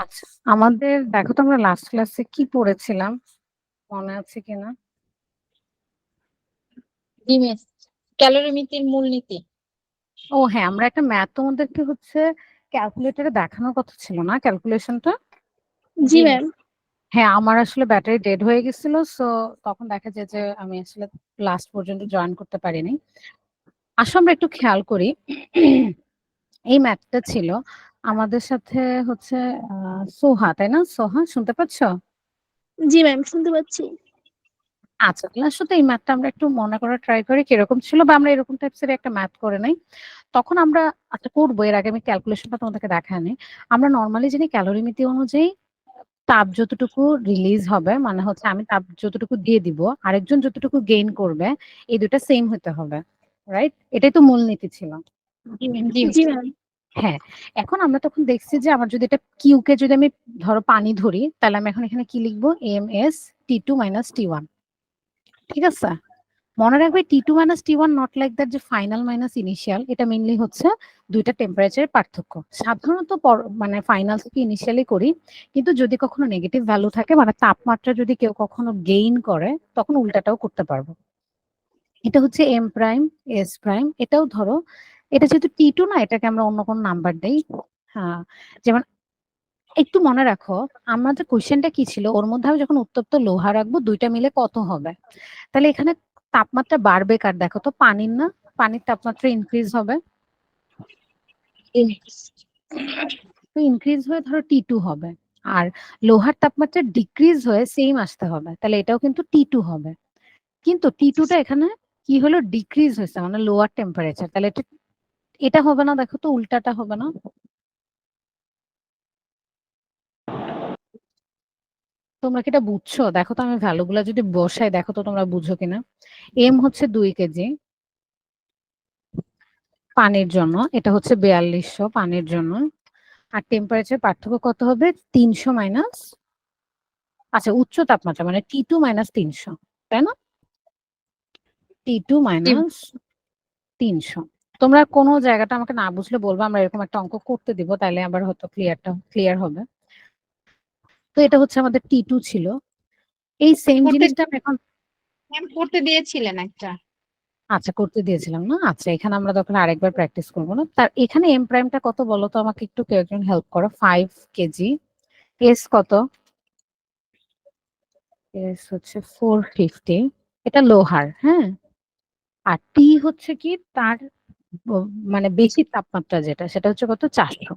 আচ্ছা, আমাদের দেখো তো আমরা লাস্ট ক্লাসে কি পড়েছিলাম, মনে আছে কিনা? জি মিস, ক্যালোরিমিতির মূলনীতি। ও হ্যাঁ, আমরা একটা ম্যাথ তোমাদেরকে হচ্ছে ক্যালকুলেটরে দেখানোর কথা ছিল না, ক্যালকুলেশনটা। জি জি মিস। ম্যাম। হ্যাঁ, আমার আসলে ব্যাটারি ডেড হয়ে গেছিল, সো তখন দেখা যায় যে আমি আসলে লাস্ট পর্যন্ত জয়েন করতে পারিনি। আসলে আমরা একটু খেয়াল করি, এই ম্যাথটা ছিল আমাদের সাথে হচ্ছে সোহা, তাই না? সোহা শুনতে পাচ্ছ? জি ম্যাম, শুনতে পাচ্ছি। আচ্ছা, তাহলে আসলে এই ম্যাথটা আমরা একটু মনে করার ট্রাই করি কিরকম ছিল, বা আমরা এরকম টাইপসের একটা ম্যাথ করে নাই তখন আমরা। আচ্ছা, করবো, এর আগে আমি ক্যালকুলেশনটা তোমাদেরকে দেখায়নি। আমরা নর্মালি জানি ক্যালোরিমিতি অনুযায়ী তাপ যতটুকু রিলিজ হবে, মানে হচ্ছে আমি তাপ যতটুকু দিয়ে দিব, আরেকজন যতটুকু গেইন করবে, এই দুটা সেম হতে হবে, রাইট? এটাই তো মূলনীতি ছিল। জি মিস। জি জি মিস। ম্যাম। হ্যাঁ, এখন আমরা তখন দেখছি যে আমার যদি এটা কিউ কে যদি আমি ধরো পানি ধরি, তাহলে আমি এখন এখানে কি লিখবো? M S T2 minus T1। ঠিক আছে, মনে রাখবে T2 minus T1 not like that, যে ফাইনাল মাইনাস ইনিশিয়াল, এটা মেইনলি হচ্ছে দুইটা টেম্পারেচারের পার্থক্য। সাধারণত মানে ফাইনাল থেকে ইনিশিয়ালি করি, কিন্তু যদি কখনো নেগেটিভ ভ্যালু থাকে, মানে তাপমাত্রা যদি কেউ কখনো গেইন করে, তখন উল্টাটাও করতে পারবো। এটা হচ্ছে এম প্রাইম এস প্রাইম, এটাও ধরো, এটা যেহেতু T2 না, এটাকে আমরা অন্য কোনো নাম্বার দেই। হ্যাঁ, যেমন একটু মনে রাখো, আমাদের কোশ্চেনটা কি ছিল, ওর মধ্যে আমি যখন উত্তপ্ত লোহা রাখবো, দুইটা মিলে কত হবে? তাহলে এখানে তাপমাত্রা বাড়বে কার, দেখো তো, পানির না? পানির তাপমাত্রা ইনক্রিজ হবে, জি মিস। তো ইনক্রিজ হয়ে ধরো T2 হবে। আর লোহার তাপমাত্রা ডিক্রিজ হয়ে সেম আসতে হবে, তাহলে এটাও কিন্তু T2 হবে। কিন্তু T2টা এখানে কি হলো, ডিক্রিজ হয়েছে, মানে লোয়ার টেম্পারেচার, তাহলে এটা এটা হবে না, দেখো তো, উল্টাটা হবে না? তোমরা কি এটা বুঝছো? দেখো তো, আমি ভ্যালু গুলা যদি বসাই, দেখো তো তোমরা বুঝো কিনা। এম হচ্ছে 2 কেজি পানির জন্য, এটা হচ্ছে 4200 পানির জন্য। আর টেম্পারেচার পার্থক্য কত হবে? 300 মাইনাস, আচ্ছা উচ্চ তাপমাত্রা মানে T2 মাইনাস 300, তাই না? T2 জি মাইনাস 300। তোমরা কোনো জায়গাটা আমাকে না বুঝলে বলবো, আমরা এরকম একটা অঙ্ক করতে দিব, তাইলে আবার হয়তো ক্লিয়ার হবে। তো এটা হচ্ছে আমাদের T2 ছিল। এই সেম করতে জিনিসটা আমি এখন, ম্যাম করতে দিয়েছিলেন একটা। আচ্ছা করতে দিয়েছিলাম না, আচ্ছা এখানে আমরা তখন আরেকবার প্র্যাকটিস করবো না। তার এখানে এম প্রাইমটা কত বলো তো আমাকে, একটু কেউ একজন হেল্প করো। 5 কেজি। এস কত? এস হচ্ছে 450, এটা লোহার, হ্যাঁ। আর টি হচ্ছে কি তার মানে বেশি তাপমাত্রা যেটা, সেটা হচ্ছে কত? 400।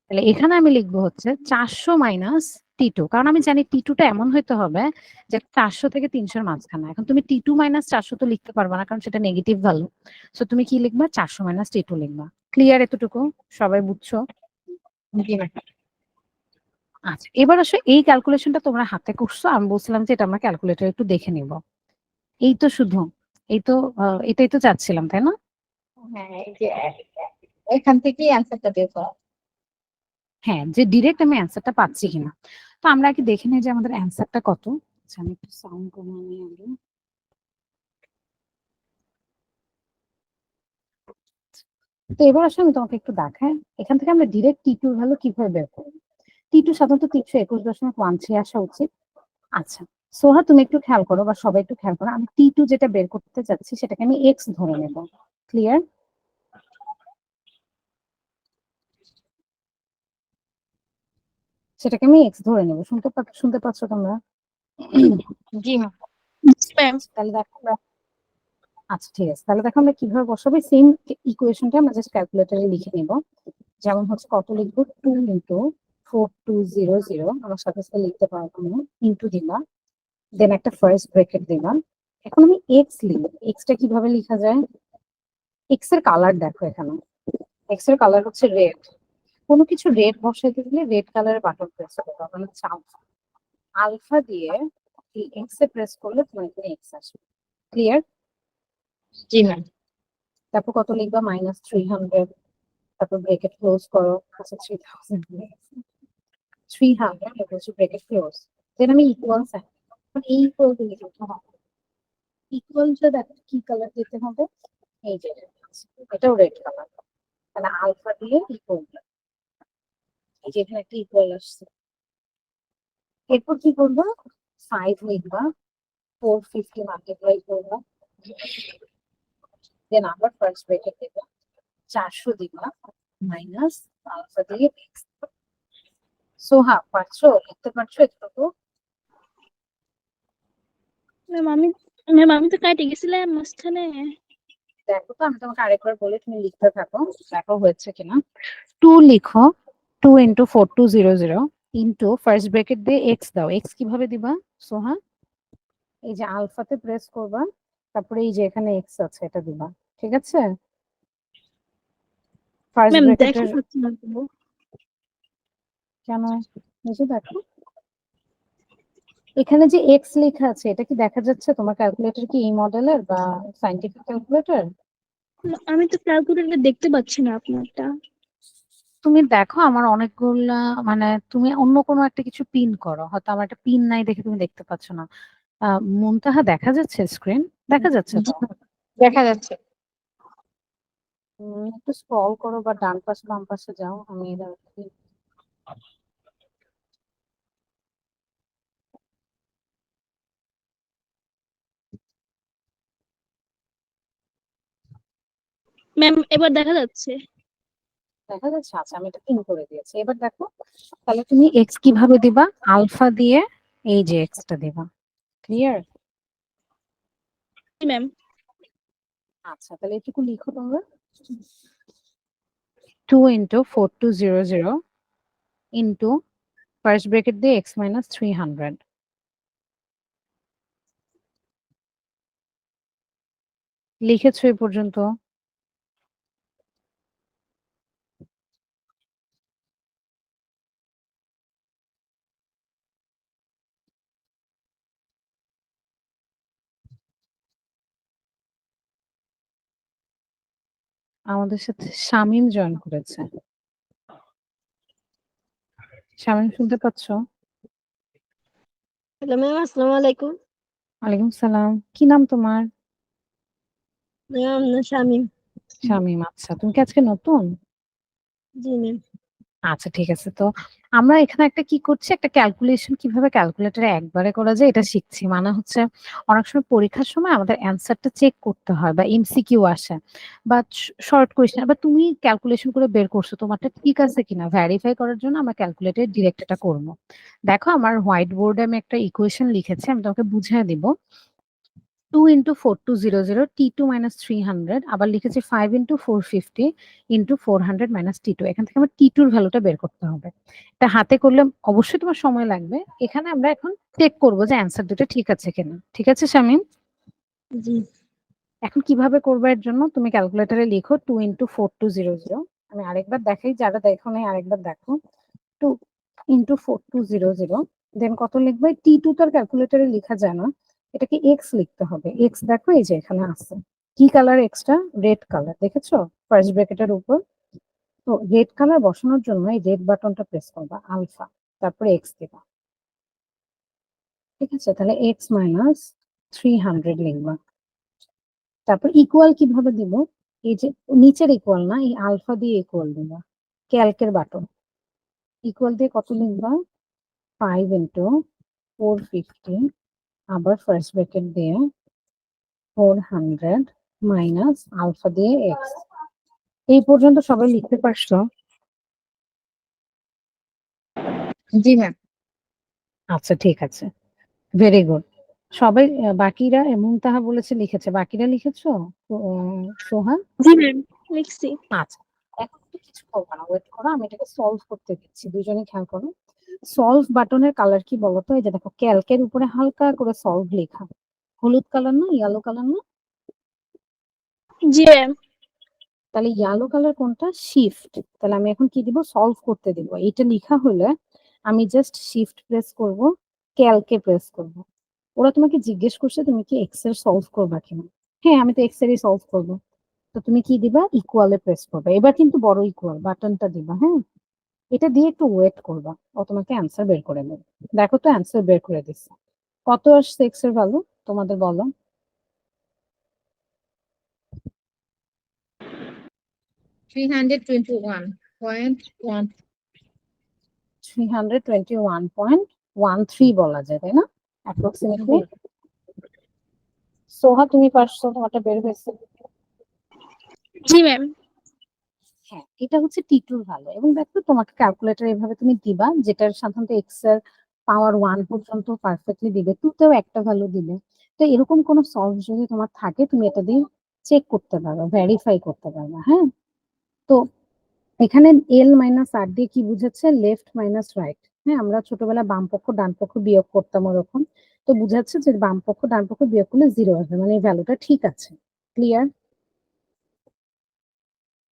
তাহলে এখানে আমি লিখবো হচ্ছে 400 মাইনাস T2, কারণ আমি জানি T2টা এমন হইতে হবে যে 400 থেকে 300 মাঝখানে। এখন তুমি T2 মাইনাস 400 তো লিখতে পারবে না, কারণ সেটা নেগেটিভ ভ্যালু। সো তুমি কি লিখবা? 400 মাইনাস T2 লিখবা। ক্লিয়ার এতটুকু? সবাই বুঝছো? জি ম্যাম। আচ্ছা, এবার আসো, এই ক্যালকুলেশনটা তোমরা হাতে করছো, আমি বলছিলাম যে এটা আমরা ক্যালকুলেটর একটু দেখে নিব। এই তো শুধু, এই তো এটাই তো চাচ্ছিলাম, তাই না? হ্যাঁ, এই যে এখান থেকেই অ্যান্সারটা বের করা। হ্যাঁ, যে ডিরেক্ট আমি অ্যান্সারটা পাচ্ছি কিনা। তো আমরা আগে দেখে নিই যে আমাদের অ্যান্সারটা কত। আচ্ছা, আমি একটু সাউন্ড কমিয়ে নিই আগে। তো এবার আসলে আমি তোমাকে একটু দেখাই, এখান থেকে আমরা ডিরেক্ট T2 ভ্যালু কিভাবে বের করবো। T2 সাধারণত 321.13 আসা উচিত। আচ্ছা, সোহা তুমি একটু খেয়াল করো, বা সবাই একটু খেয়াল করো, আমি T2 যেটা বের করতে চাচ্ছি সেটাকে আমি এক্স ধরে নেব। ক্লিয়ার? সেটাকে আমি এক্স ধরে নেব। শুনতে পাচ্ছ তোমরা? জি ম্যাম। জি ম্যাম। তাহলে দেখো আচ্ছা ঠিক আছে, তাহলে দেখো আমরা কিভাবে বসাবো। সেম ইকুয়েশনটা আমরা জাস্ট ক্যালকুলেটরে লিখে নিব। যেমন হচ্ছে কত লিখবো? 2 into 4200, আমার সাথে সাথে লিখতে পারবো না, ইন্টু দিলাম, দেন একটা ফার্স্ট ব্র্যাকেট দিলাম। এখন আমি এক্স লিখবো। এক্সটা কিভাবে লেখা যায়? এক্স এর কালার দেখো এখানে, এক্স এর কালার হচ্ছে রেড। কোনো কিছু রেড বসাইতে গেলে রেড কালারের বাটন প্রেস করতে হবে, মানে আলফা। আলফা দিয়ে এই এক্স এ প্রেস করলে তোমার এখানে এক্স আসবে। ক্লিয়ার? জি ম্যাম। তারপর কত লিখবা? -300, তারপর ব্রেকেট ক্লোজ করো। আচ্ছা 3000, 300, এরপর হচ্ছে ব্রেকেট ক্লোজ। দেন আমি ইকুয়াল সাইন, এই ইকুয়াল দিয়ে লিখতে হবে। ইকুয়ালটা দেখো কি কালার দিতে হবে, এই যে এটাও রেড কালার, তাহলে আলফা দিয়ে ইকুয়াল। এই যে এখানে একটা ইকুয়াল আসছে। এরপর কি করবা, 5 লিখবা, 450 মাল্টিপ্লাই করবা, দেন আবার ফার্স্ট ব্র্যাকেট দিবা, 400 দিবা, মাইনাস আলফা দিয়ে x। সোহা পারছো, লিখতে পারছো এতটুকু? ম্যাম আমি তো কাটে গেছিলাম মাঝখানে। দেখো তো, আমি তোমাকে আরেকবার বলে তুমি লিখতে থাকো, দেখো হয়েছে কিনা। 2 লিখো, 2 ইন্টু 4200 ইন্টু ফার্স্ট ব্র্যাকেট দিয়ে এক্স দাও। এক্স কিভাবে দিবা সোহা? এই যে আলফাতে প্রেস করবা, তারপরে এই যে এখানে এক্স আছে এটা দিবা, ঠিক আছে? ফার্স্ট ম্যাম দেখা ব্র্যাকেটের যাচ্ছে না তো। কেন, বুঝে দেখো এখানে যে এক্স লেখা আছে এটা কি দেখা যাচ্ছে? তোমার ক্যালকুলেটর কি এই মডেলের বা সাইন্টিফিক ক্যালকুলেটর? আমি তো ক্যালকুলেটর দেখতে পাচ্ছি না আপনারটা। তুমি দেখো আমার অনেকগুলা, মানে তুমি অন্য কোনো একটা কিছু পিন করো, হয়তো আমার একটা পিন নাই দেখে তুমি দেখতে পাচ্ছ না। মুনতাহা দেখা যাচ্ছে স্ক্রিন? দেখা যাচ্ছে তো? দেখা যাচ্ছে। একটু স্ক্রল করো বা ডান পাশে বাম পাশে যাও, আমি এটা ম্যাম এবার দেখা যাচ্ছে। দেখা যাচ্ছে। আচ্ছা আমি এটা পিন করে দিয়েছি, এবার দেখো। তাহলে তুমি এক্স কিভাবে দিবা? আলফা দিয়ে এই যে এক্সটা দিবা। ক্লিয়ার? জি ম্যাম। আচ্ছা তাহলে এটুকু লিখো তোমরা। 2 ইন্টু 4200 ইন্টু ফার্স্ট ব্র্যাকেট দিয়ে এক্স মাইনাস 300। লিখেছো এই পর্যন্ত? আমাদের সাথে শামীম জয়েন করেছে। শামীম শুনতে পাচ্ছো? হ্যালো ম্যাম, আসসালামু আলাইকুম। ওয়ালাইকুম সালাম, কি নাম তোমার? ম্যাম না শামিম। শামীম, আচ্ছা তুমি কি আজকে নতুন? জি ম্যাম। আচ্ছা ঠিক আছে। তো আমরা এখানে একটা কি করছি, একটা ক্যালকুলেশন কিভাবে ক্যালকুলেটরে একবারে করা যায় এটা শিখছি। মানে হচ্ছে অনেক সময় পরীক্ষার সময় আমাদের অ্যান্সারটা চেক করতে হয় বা এমসিকিউ আসে বা শর্ট কোয়েশ্চেন, বা তুমি ক্যালকুলেশন করে বের করছো তোমারটা ঠিক আছে কিনা ভেরিফাই করার জন্য আমরা ক্যালকুলেটরে ডিরেক্ট এটা করবো। দেখো আমার হোয়াইট বোর্ডে আমি একটা ইকুয়েশন লিখেছি, আমি তোমাকে বুঝিয়ে দিব। 2 ইন্টু 4200 T2 মাইনাস 300, আবার লিখেছি 5 ইন্টু 450 ইন্টু 400 মাইনাস T2। এখান থেকে আমার T2 এর ভ্যালুটা বের করতে হবে। এটা হাতে করলে অবশ্যই তোমার সময় লাগবে। এখানে আমরা এখন চেক করবো যে অ্যান্সার দুটো ঠিক আছে কিনা। ঠিক আছে শামীম? জি। এখন কিভাবে করবে, এর জন্য তুমি ক্যালকুলেটরে লিখো 2 ইন্টু 4200। আমি আরেকবার দেখাই, যারা দেখো নাই আরেকবার দেখো। 2 ইন্টু 4200, দেন কত লিখবে? T2 তার ক্যালকুলেটরে লেখা যায় না, এটাকে এক্স লিখতে হবে। এক্স দেখো এই যে এখানে আছে। কি কালার এক্সটা? রেড কালার, দেখেছো ফার্স্ট ব্র্যাকেটের উপর? তো রেড কালার বসানোর জন্য এই রেড বাটনটা প্রেস করবা, আলফা, তারপরে এক্স দিবা। ঠিক আছে, তাহলে এক্স মাইনাস 300 লিখবা। তারপর ইকুয়াল কিভাবে দিব? এই যে নিচের ইকুয়াল না, এই আলফা দিয়ে ইকুয়াল দিবা, ক্যালকের বাটন। ইকুয়াল দিয়ে কত লিখবা? 5 ইন্টু 450, আবার ফার্স্ট ব্র্যাকেট দিয়ে 400 মাইনাস আলফা দিয়ে এক্স। এই পর্যন্ত সবাই লিখতে পারছো? জি ম্যাম। আচ্ছা ঠিক আছে, ভেরি গুড। সবাই বাকিরা মুনতাহা বলেছে লিখেছে, বাকিরা লিখেছো? সোহা? জি ম্যাম লিখছি। আচ্ছা, এখন তো কিছু করবো না, ওয়েট করো, আমি এটাকে সলভ করতে দিচ্ছি। দুজনেই খেয়াল করো। সলভ বাটনের কালার কি বলতো? এই যে দেখো ক্যালকের উপরে হালকা করে সলভ লেখা, হলুদ কালার না ইয়েলো কালার না? জি ম্যাম। তাহলে ইয়েলো কালার কোনটা? শিফট। তাহলে আমি এখন কি দিব? সলভ করতে দিব। এটা লেখা হলে আমি জাস্ট শিফট প্রেস করব, ক্যালকে প্রেস করব। ওরা তোমাকে জিজ্ঞেস করছে তুমি কি এক্স এর সলভ করবা কিনা? হ্যাঁ আমি তো এক্স এরই সলভ করবো। তো তুমি কি দিবা? ইকুয়ালে প্রেস করবে। এবার কিন্তু বড় ইকুয়াল বাটনটা দিবা, হ্যাঁ? এটা দিয়ে একটু ওয়েট করবা, ও তোমাকে অ্যান্সার বের করে দেবে। দেখো তো অ্যান্সার বের করে দিচ্ছে। কত আসছে এক্স এর ভ্যালু তোমাদের বলো? 321.1। 321.13 বলা যায়, তাই না? অ্যাপ্রক্সিমেটলি। সোহা, তুমি পারছো, তোমারটা বের হয়েছে। জি ম্যাম। হ্যাঁ, এটা হচ্ছে টি2 ভ্যালু। এবং দেখো তোমাকে ক্যালকুলেটর এভাবে তুমি দিবা, যেটার সাধারণত এক্স এর পাওয়ার 1 পর্যন্ত পারফেক্টলি দিবে, 2 তেও একটা ভ্যালু দিবে। তো এরকম কোনো সলভ যদি তোমার থাকে, তুমি এটা দিয়ে চেক করতে পারো, ভেরিফাই করতে পারবে। হ্যাঁ, তো এখানে এল মাইনাস আর দিয়ে কি বুঝাচ্ছে? Left minus right. হ্যাঁ, আমরা ছোটবেলায় বাম পক্ষ ডান পক্ষ বিয়োগ করতাম ওরকম। তো বুঝাচ্ছে যে বাম পক্ষ ডান পক্ষ বিয়োগ করলে 0 আসবে, মানে এই ভ্যালুটা ঠিক আছে। ক্লিয়ার?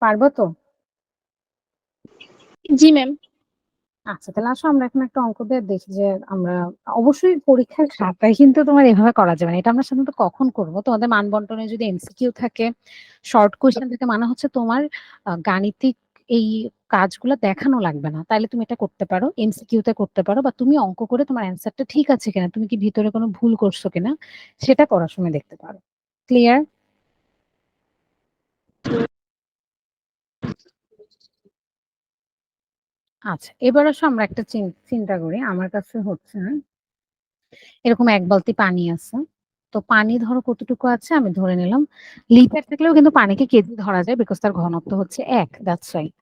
পারবো তো? জি ম্যাম। আচ্ছা, তাহলে আসো আমরা এখন একটা অঙ্ক দিয়ে দেখি যে আমরা অবশ্যই পরীক্ষার খাতায় কিন্তু তোমার এভাবে করা যাবে না। এটা আমরা সাধারণত কখন করবো? তোমাদের মান বন্টনে যদি এমসিকিউ থাকে, শর্ট কোয়েশ্চেন থাকে, মানে হচ্ছে তোমার গাণিতিক এই কাজগুলো দেখানো লাগবে না, তাইলে তুমি এটা করতে পারো, এমসিকিউ তে করতে পারো, বা তুমি অঙ্ক করে তোমার অ্যান্সারটা ঠিক আছে কিনা, তুমি কি ভিতরে কোনো ভুল করছো কিনা সেটা করার সময় দেখতে পারো। ক্লিয়ার? আচ্ছা, এবার আসো আমরা একটা চিন্তা করি। আমার কাছে হচ্ছে এরকম এক বালতি পানি আছে। তো পানি ধরো কতটুকু আছে, আমি ধরে নিলাম লিটার থাকলেও কিন্তু পানিকে কেজি ধরা যায়, বিকজ তার ঘনত্ব হচ্ছে 1, দ্যাটস রাইট।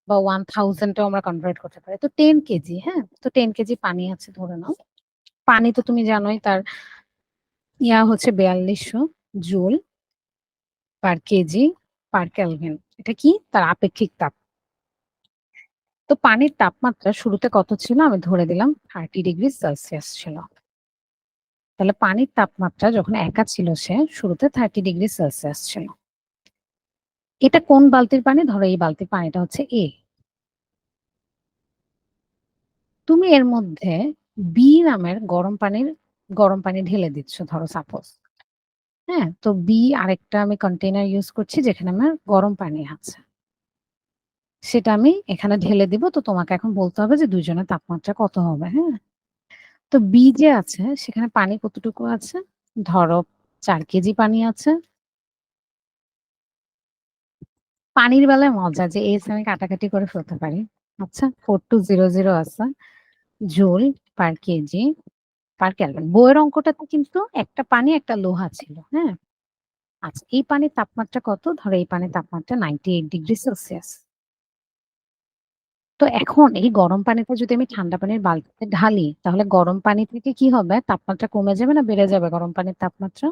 বা 1000 আমরা কনভার্ট করতে পারি। তো 10 কেজি। হ্যাঁ, তো 10 কেজি পানি আছে ধরে নাও। পানি তো তুমি জানোই তার হচ্ছে 4200 joule per KG per kelvin. এটা কি? তার আপেক্ষিক তাপ। তো পানির তাপমাত্রা শুরুতে কত ছিল? আমি ধরে দিলাম 30°C ছিল। তাহলে পানির তাপমাত্রা যখন একা ছিল, সে শুরুতে 30°C ছিল। এটা কোন বালতির পানি? ধরো এই বালতির পানিটা হচ্ছে এ। তুমি এর মধ্যে বি নামের গরম পানি ঢেলে দিচ্ছ, ধরো সাপোজ। হ্যাঁ, তো বি আরেকটা আমি কন্টেনার ইউজ করছি যেখানে আমার গরম পানি আছে, সেটা আমি এখানে ঢেলে দিব। তো তোমাকে এখন বলতে হবে যে দুইজনের তাপমাত্রা কত হবে। হ্যাঁ, তো বি যে আছে সেখানে পানি কতটুকু আছে? ধরো 4 কেজি পানি আছে। পানির বেলায় মজা যে এস আমি কাটাকাটি করে ফেলতে পারি। আচ্ছা, 4200 আছে joule per KG per kelvin. বইয়ের অঙ্কটাতে কিন্তু একটা পানি একটা লোহা ছিল। হ্যাঁ, আচ্ছা, এই পানির তাপমাত্রা কত? ধরো এই পানির তাপমাত্রা 98°C। তো এখন এই গরম পানিতে যদি আমি ঠান্ডা পানির বালতিতে ঢালি, তাহলে গরম পানি থেকে কি হবে? তাপমাত্রা কমে যাবে না বেড়ে যাবে? গরম পানির তাপমাত্রা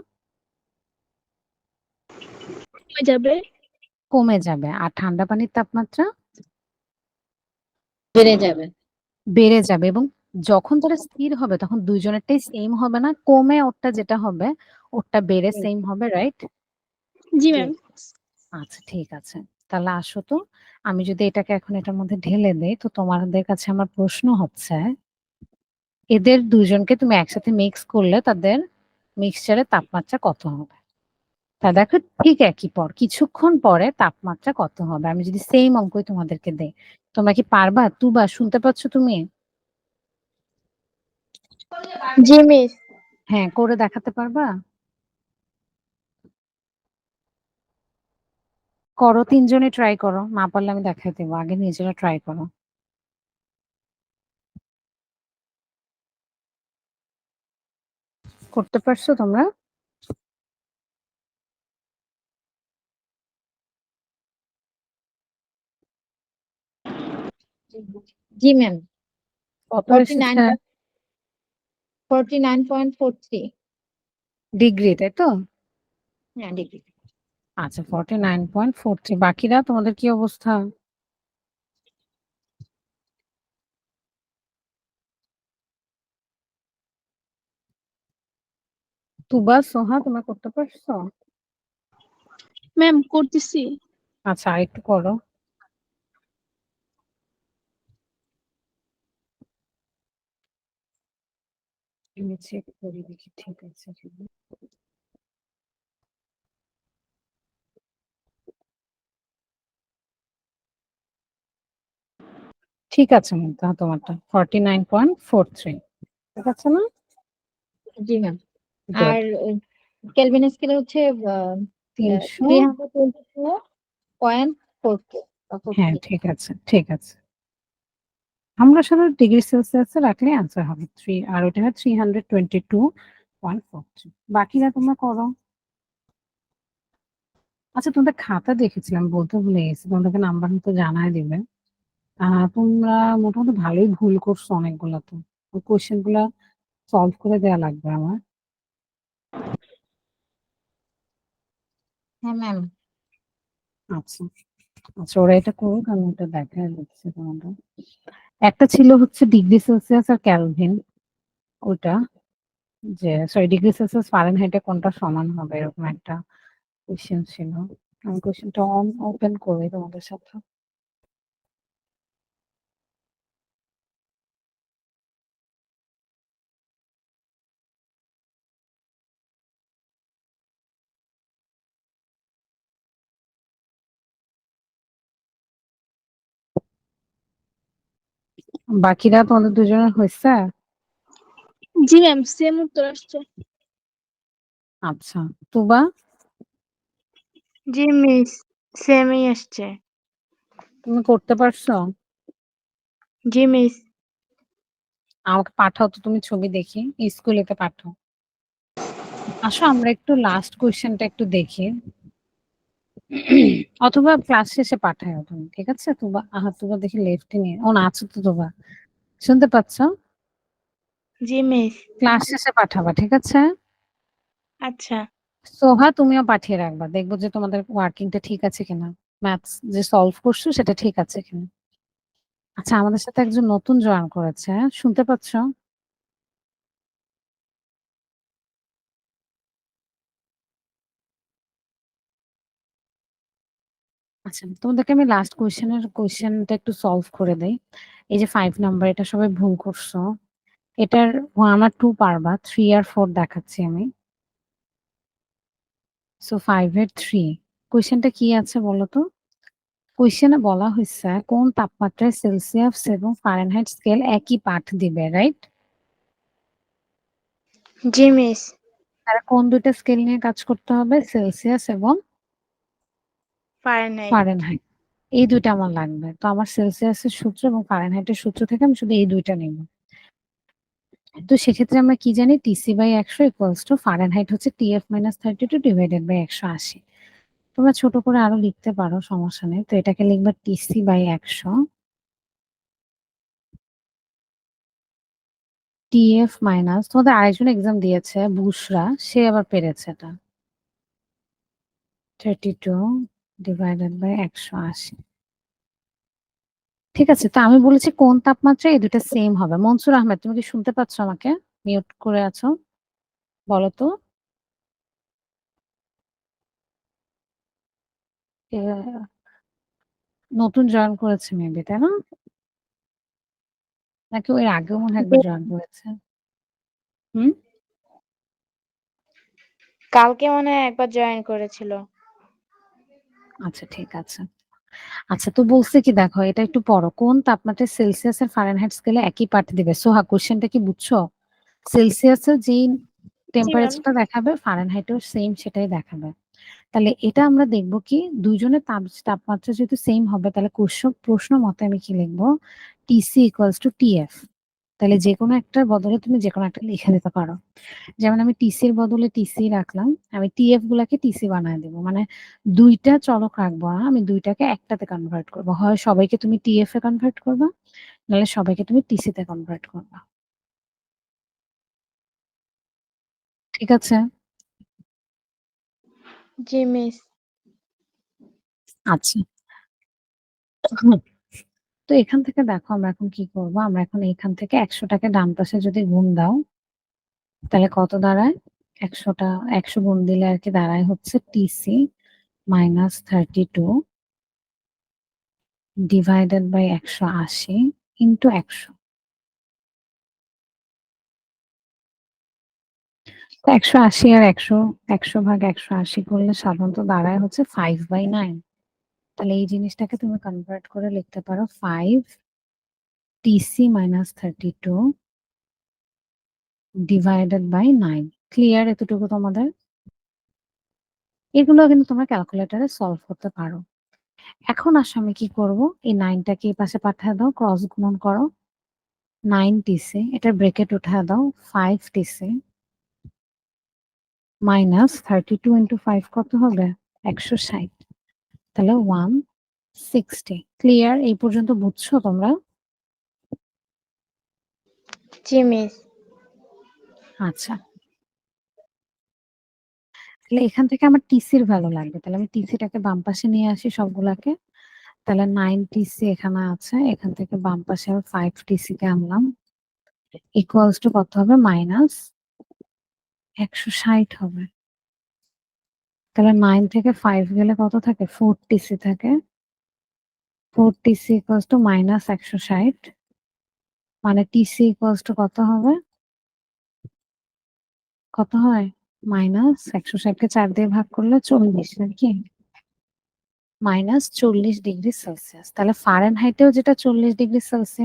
হয়ে যাবে। কমে যাবে। আর ঠান্ডা পানির তাপমাত্রা বেড়ে যাবে। বেড়ে যাবে। এবং যখন তারা স্থির হবে তখন দুইজনেরটাই সেম হবে না, কমে ওরটা যেটা হবে ওরটা বেড়ে হুম, সেম হবে, রাইট? জি জি। ম্যাম। আচ্ছা, ঠিক আছে। তাহলে আসো তো, আমি যদি এটাকে এখন এটার মধ্যে ঢেলে দেই, তো তোমাদের কাছে আমার প্রশ্ন হচ্ছে, এদের দুজনকে তুমি একসাথে মিক্স করলে তাদের মিক্সচারের তাপমাত্রা কত হবে? তা দেখো ঠিক একই পর কিছুক্ষণ পরে তাপমাত্রা কত হবে। আমি যদি সেম অঙ্কই তোমাদেরকে দেই, তোমরা কি পারবা? তুবা, শুনতে পাচ্ছ তুমি? জি মিস। হ্যাঁ, করে দেখাতে পারবা? করো, তিনজনে ট্রাই করো, না পারলে আমি দেখাই দেবো, আগে নিজেরা ট্রাই করো। করতে পারছো তোমরা? জি ম্যাম। কত ফর্টি নাইন এসেছে? 49.43। ডিগ্রি, তাই তো? হ্যাঁ, ডিগ্রি। আচ্ছা, 49.43। বাকিরা তোমাদের কি অবস্থা? তুবা, সোহা, তোমরা করতে পারছো? ম্যাম করতেছি। আচ্ছা, আরেকটু করো। আমি চেক করি দেখি ঠিক আছে কিনা। ঠিক আছে মুগ্ধা, তোমারটা 49.43 ঠিক আছে না? জি ম্যাম। গুড। আর কেলভিন স্কেলে হচ্ছে 300। 322.4 হ্যাঁ, ঠিক আছে, ঠিক আছে। আমরা সারা ডিগ্রি সেলসিয়াসে রাখলে অ্যান্সার হবে 3 আর ওটা 322.43। বাকিরা তোমরা করো। আচ্ছা তোমাদের খাতা দেখেছিলাম, বলতে ভুলে গেছি, তোমাদেরকে নাম্বার তো জানায় দিবে। তোমরা মোটামুটি ভালোই ভুল করছো অনেকগুলা, তো কোয়েশ্চেন গুলা সলভ করে দেওয়া লাগবে আমার। হ্যাঁ ম্যাম। আচ্ছা আচ্ছা, ওরা এটা করুক, আমি ওটা দেখা দিচ্ছি তোমাদের। একটা ছিল হচ্ছে ডিগ্রি সেলসিয়াস আর ক্যালভিন, ওটা যে সরি ডিগ্রি সেলসিয়াস ফারেনহাইটে কোনটা সমান হবে এরকম একটা কোয়েশ্চেন ছিল। আমি কোয়েশ্চেনটা ওপেন করি তোমাদের সাথে। বাকিরা তোমাদের দুজনের হয়েছে? জি ম্যাম, সেম উত্তর আসছে। আচ্ছা তুবা? জি মিস, সেমই আসছে। তুমি করতে পারছো? জি মিস। আমাকে পাঠাও তো, তুমি ছবি দেখি, স্কুলেতে পাঠাও। আসো আমরা একটু লাস্ট কোয়েশ্চেনটা একটু দেখি, অথবা ক্লাস শেষে পাঠাও তুমি, ঠিক আছে? তুবা তুবা দেখি লেফটে নিয়ে, ও না আছো তো তুবা, শুনতে পাচ্ছ? জি মিস। ক্লাস শেষে পাঠাবা, ঠিক আছে? আচ্ছা। সোহা তুমিও পাঠিয়ে রাখবা, দেখবো যে তোমাদের ওয়ার্কিংটা ঠিক আছে কিনা, ম্যাথস যে সলভ করছো সেটা ঠিক আছে কিনা। আচ্ছা আমাদের সাথে একজন নতুন জয়েন করেছে, হ্যাঁ? শুনতে পাচ্ছ? আচ্ছা তোমাদেরকে আমি লাস্ট কোয়েশ্চেনটা একটু সলভ করে দেই। এই যে 5 নাম্বার, এটা সবাই ভুল করছো। এটার 1 আর 2 পারবা, 3 আর 4 দেখাচ্ছি আমি। সো 5 এর 3 কোয়েশ্চেনটা কি আছে বলো তো? কোয়েশ্চেনে বলা হয়েছে কোন তাপমাত্রায় সেলসিয়াস এবং ফারেনহাইট স্কেল একই পাঠ দিবে, রাইট? জি মিস। তারা কোন দুইটা স্কেল নিয়ে কাজ করতে হবে? সেলসিয়াস এবং ফারেনহাইট। ফারেনহাইট। এই দুইটা আমার লাগবে, তো আমার সেলসিয়াসের সূত্র এবং ফারেনহাইটের সূত্র থেকে আমি শুধু এই দুইটা নিব। তো সেক্ষেত্রে আমরা কি জানি, TC by 100 equals to Fahrenheit হচ্ছে টিএফ মাইনাস 32 ডিভাইডেড বাই 180। তোমরা ছোট করে আরো লিখতে পারো, সমস্যা নেই। তো এটাকে লিখবা টিসি বাই 100 টিএফ মাইনাস, তোমাদের আরেকজন এক্সাম দিয়েছে বুশরা, সে আবার পেরেছে এটা, 32 ডিভাইডেড বাই 180। ঠিক আছে, তো আমি বলেছি কোন তাপমাত্রায় এই দুটো সেম হবে। মনসুর আহমেদ তুমি কি শুনতে পাচ্ছ আমাকে? মিউট করে আছো, বলো তো। এ, নতুন জয়েন করেছে মেবি, তাই না? নাকি ওই আগেও মনে হয় একবার জয়েন করেছে? হুম। কালকে মনে হয় একবার জয়েন করেছিল। আচ্ছা ঠিক আছে। আচ্ছা তো বলছে কি, দেখো এটা একটু পড়ো, কোন তাপমাত্রায় সেলসিয়াস আর ফারেনহাইট স্কেলে একই পাঠ দিবে। সোহা কোশ্চেনটা কি বুঝছো? সেলসিয়াসের যেই জি ম্যাম। টেম্পারেচারটা দেখাবে ফারেনহাইটেও সেম সেটাই দেখাবে। তাহলে এটা আমরা দেখবো কি, দুইজনের তাপমাত্রা যেহেতু সেম হবে, তাহলে প্রশ্ন মতে আমি কি লিখবো, টিসি ইকুয়ালস টু টিএফ। তাহলে যে কোনো একটার বদলে তুমি যে কোনো একটা লিখে দিতে পারো। যেমন আমি টিসির বদলে টিসি রাখলাম, আমি টিএফ গুলাকে টিসি বানায় দেবো, মানে দুইটা চলক রাখবো না, আমি দুইটাকে একটাতে কনভার্ট করবো। হয় সবাইকে তুমি টিএফ এ কনভার্ট করবা, নাহলে সবাইকে তুমি টিসি তে কনভার্ট করবা। ঠিক আছে? জি মিস। আচ্ছা তো এখান থেকে দেখো আমরা এখন কি করব, আমরা এখন এখান থেকে 100টাকে ডান পাশে যদি গুণ দাও, তাহলে কত দাঁড়ায়? 100টা 100 গুণ দিলে আর কি দাঁড়ায় হচ্ছে TC minus 32 divided by 180 into 100। 180 আর 100 ভাগ 180 করলে সাধারণত দাঁড়ায় হচ্ছে 5/9। তাহলে এই জিনিসটাকে তুমি কনভার্ট করে লিখতে পারো 5 TC minus 32 divided by 9। Clear এতটুকু তোমাদের? এগুলো কিন্তু তোমরা ক্যালকুলেটরে সলভ করতে পারো। এখন আসো আমি কি করব, এই 9টাকে এই পাশে পাঠিয়ে দাও, ক্রস গুণন করো। 9 TC, এটার ব্রেকেট উঠা দাও, 5 TC মাইনাস 32 ইন্টু 5 কত হবে? 160, তাহলে 160। ক্লিয়ার? এই পর্যন্ত বুঝছো তোমরা? জি মিস। আচ্ছা, তাহলে এখান থেকে আমার টিসির ভ্যালু লাগবে, তাহলে আমি টিসিটাকে বাম পাশে নিয়ে আসি সবগুলাকে। তাহলে 9 TC এখানে আছে, এখান থেকে বাম পাশে 5 TC কে আনলাম, ইকুয়ালস টু কত হবে? মাইনাস 160 হবে। তাহলে 9 থেকে 5 গেলে কত থাকে? 4 TC থাকে। 4 TC ইকুয়ালস টু মাইনাস 160, মানে টিসি ইকুয়ালস টু কত হবে? কত হয়? মাইনাস 160কে 4 দিয়ে ভাগ করলে 40 নাকি? Minus 40°C। তাহলে ফারেনহাইটেও যেটা 40°C,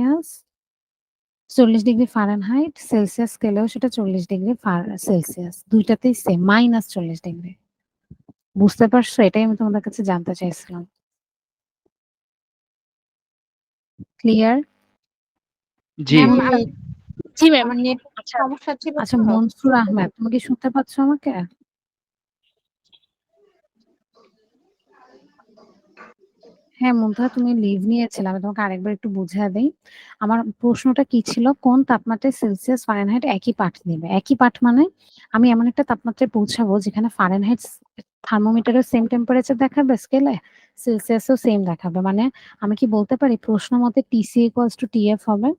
40°F, সেলসিয়াস স্কেলেও সেটা 40°C, দুইটাতেই সেম মাইনাস 40°। বুঝতে পারছো? এটাই আমি তোমাদের কাছে জানতে চাইছিলাম। ক্লিয়ার? জি ম্যাম জি। জি ম্যাম। আমার নেট আচ্ছা সমস্যা ছিল আচ্ছা, তো। মনসুর আহমেদ, তুমি কি শুনতে পাচ্ছ আমাকে? হ্যাঁ মুনতাহা, তুমি লিভ নিয়েছিলে, আমি তোমাকে আরেকবার একটু বুঝিয়ে দেই। আমার প্রশ্নটা কি ছিল, কোন তাপমাত্রায় সেলসিয়াস ফারেনহাইট একই পাঠ নেবে? একই পাঠ মানে আমি এমন একটা তাপমাত্রায় পৌঁছাবো যেখানে ফারেনহাইট থার্মোমিটারের সেম টেম্পারেচার দেখাবে স্কেলে, সেলসিয়াসও সেম দেখাবে। মানে আমি কি বলতে পারি প্রশ্ন মতে টিসি ইকুয়ালস টু টিএফ হবে?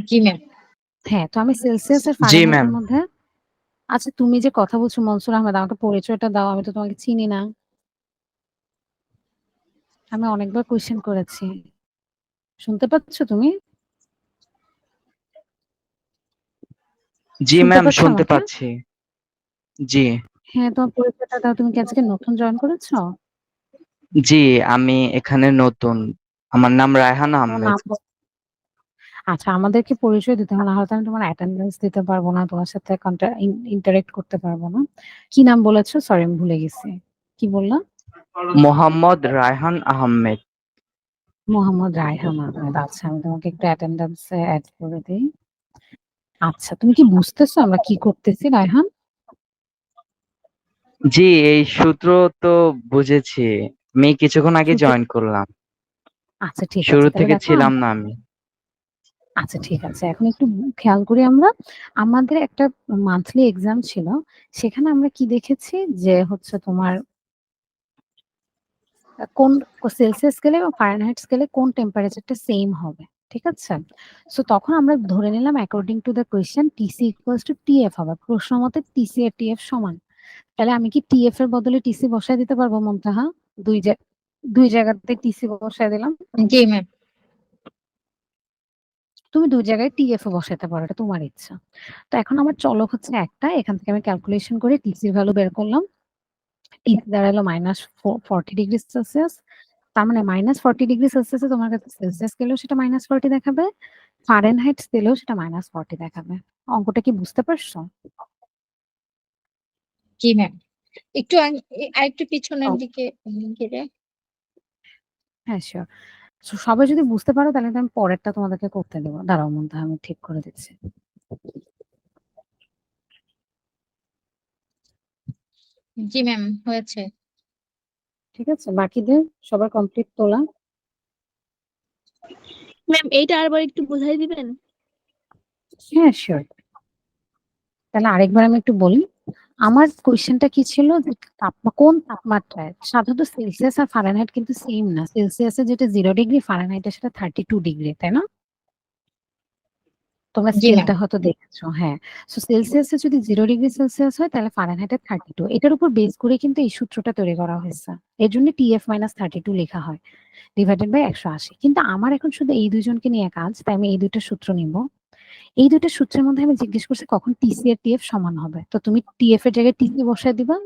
জি ম্যাম। হ্যাঁ, তো আমি সেলসিয়াস আর জি ফারেনহাইটের ম্যাম। মধ্যে, আচ্ছা তুমি যে কথা বলছো মনসুর আহমেদ, আমাকে পরিচয়টা দাও, আমি তো তোমাকে চিনি না। আমি অনেকবার কোয়েশ্চেন করেছি, শুনতে পাচ্ছ তুমি? জি শুনতে ম্যাম, পাচ্ছ শুনতে আমাকে? পাচ্ছি। জি হ্যাঁ, তোমার পরিচয়টা দাও, তুমি কি আজকে নতুন জয়েন করেছো? জি, আমি এখানে নতুন। আমার নাম রায়হান তোমার আহমেদ। নাম আচ্ছা, আমাদেরকে পরিচয় দিতে হবে, না হলে তো আমি তোমার অ্যাটেন্ডেন্স দিতে পারবো না, তোমার সাথে ইন্টারেক্ট করতে পারবো না। কি নাম বলেছো? সরি আমি ভুলে গেছি, কি বললাম? মোহাম্মদ রায়হান আহমেদ। মোহাম্মদ রায়হান আহমেদ। আচ্ছা, আমি তোমাকে একটু অ্যাটেন্ডেন্সে অ্যাড করে দিই। আচ্ছা, তুমি কি বুঝতেছো আমরা কি করতেছি রায়হান? জি, এই সূত্র তো বুঝেছি। আমি কিছুক্ষণ আগে সূত্র, জয়েন করলাম। আচ্ছা ঠিক আছে, শুরু তাহলে থেকে দেখো ছিলাম না আমি। আচ্ছা ঠিক আছে, এখন একটু খেয়াল করি আমরা। আমাদের একটা মান্থলি এক্সাম ছিল, সেখানে আমরা কি দেখেছি যে হচ্ছে তোমার কোন সেলসিয়াস স্কেলে এবং ফারেনহাইট স্কেলে কোন টেম্পারেচারটা সেম হবে, ঠিক আছে? সো তখন আমরা ধরে নিলাম according to the question TC equals to TF হবে, প্রশ্ন মতে টিসি আর টিএফ সমান। তাহলে আমি কি টিএফ এর বদলে টিসি বসায় দিতে পারবো মুনতাহা? দুই জায়গাতে টিসি বসায় দিলাম, জি ম্যাম। তুমি দুই জায়গায় টিএফ ও বসাতে পারো, এটা তোমার ইচ্ছা। তো এখন আমার চলক হচ্ছে একটা, এখান থেকে আমি ক্যালকুলেশন করে টিসির ভ্যালু বের করলাম। টিসি দাঁড়ালো মাইনাস 40°C। তার মানে মাইনাস 40°C তোমার কাছে সেলসিয়াস স্কেলেও সেটা মাইনাস 40 দেখাবে, ফারেনহাইট স্কেলেও সেটা মাইনাস 40 দেখাবে। অঙ্কটা কি বুঝতে পারছো? জি ম্যাম। একটু আরেকটু পিছনের ও, দিকে গেলে। হ্যাঁ শিওর। সবাই যদি বুঝতে পারো তাহলে তো আমি পরেরটা তোমাদেরকে করতে দেবো, দাঁড়াও মধ্যে আমি ঠিক করে দিচ্ছি। জি ম্যাম, হয়েছে। ঠিক আছে, বাকিদের সবার কমপ্লিট তোলা? ম্যাম এইটা আরেকবার একটু বোঝাই দিবেন? হ্যাঁ শিওর। তাহলে আরেকবার আমি একটু বলি, আমার কোয়েশ্চেনটা কি ছিল যে কোন তাপমাত্রায়, সাধারণত সেলসিয়াস আর ফারেনহাইট কিন্তু সেম না, সেলসিয়াসে যেটা 0°, ফারেনহাইটে সেটা 32°, তাই না? তোমরা জি ম্যাম। স্কেলটা হয়তো দেখেছো, হ্যাঁ। সো সেলসিয়াসে যদি 0°C হয় তাহলে ফারেনহাইটে 32, এটার উপর বেস করে কিন্তু এই সূত্রটা তৈরি করা হয়েছে। এর জন্য টিএফ মাইনাস 32 লেখা হয়, ডিভাইডেড বাই 180। কিন্তু আমার এখন শুধু এই দুইজনকে নিয়ে কাজ, তাই আমি এই দুইটা সূত্র নিব। এই দুইটা সূত্রের মধ্যে আমি জিজ্ঞেস করছি কখন টিসি আর টিএফ সমান হবে, তো তুমি টিএফ এর জায়গায় টিসি বসায় দিবা,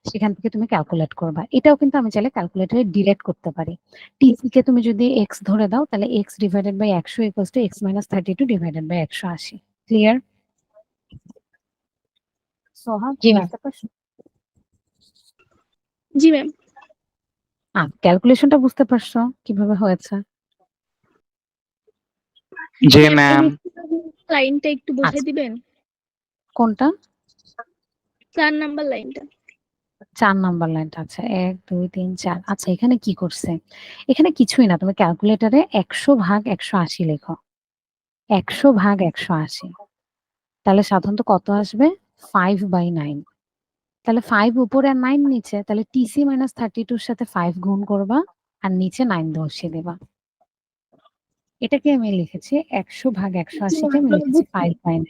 সেখান থেকে তুমি ক্যালকুলেট করবা। এটাও কিন্তু আমি চাইলে ক্যালকুলেটরে ডিরেক্ট করতে পারি। টিসি কে তুমি যদি এক্স ধরে দাও তাহলে X divided by 100 equals to X minus 32 divided by 180। Clear? Soha, জি ম্যাম। বুঝতে পারছো? জি ম্যাম। ক্যালকুলেশনটা বুঝতে পারছো কিভাবে হয়েছে? জি ম্যাম, ম্যাম। লাইনটা একটু বুঝিয়ে আচ্ছা। দিবেন? কোনটা? 4 নাম্বার লাইনটা। 4 নাম্বার লাইনটা। আচ্ছা ১, ২, ৩, ৪। আচ্ছা এখানে কি করছে? এখানে কিছুই না। তুমি ক্যালকুলেটরে ১০০/১৮০ লেখো। ১০০/১৮০। তাহলে সাধারণত কত আসবে? 5/9। তাহলে ৫ উপরে আর ৯ নিচে। তাহলে TC - 32 র সাথে ৫ গুণ করবা আর নিচে 9 বসিয়ে দিবা। এটাকে আমি লিখেছি ১০০/১৮০ কে আমি লিখেছি 5/9।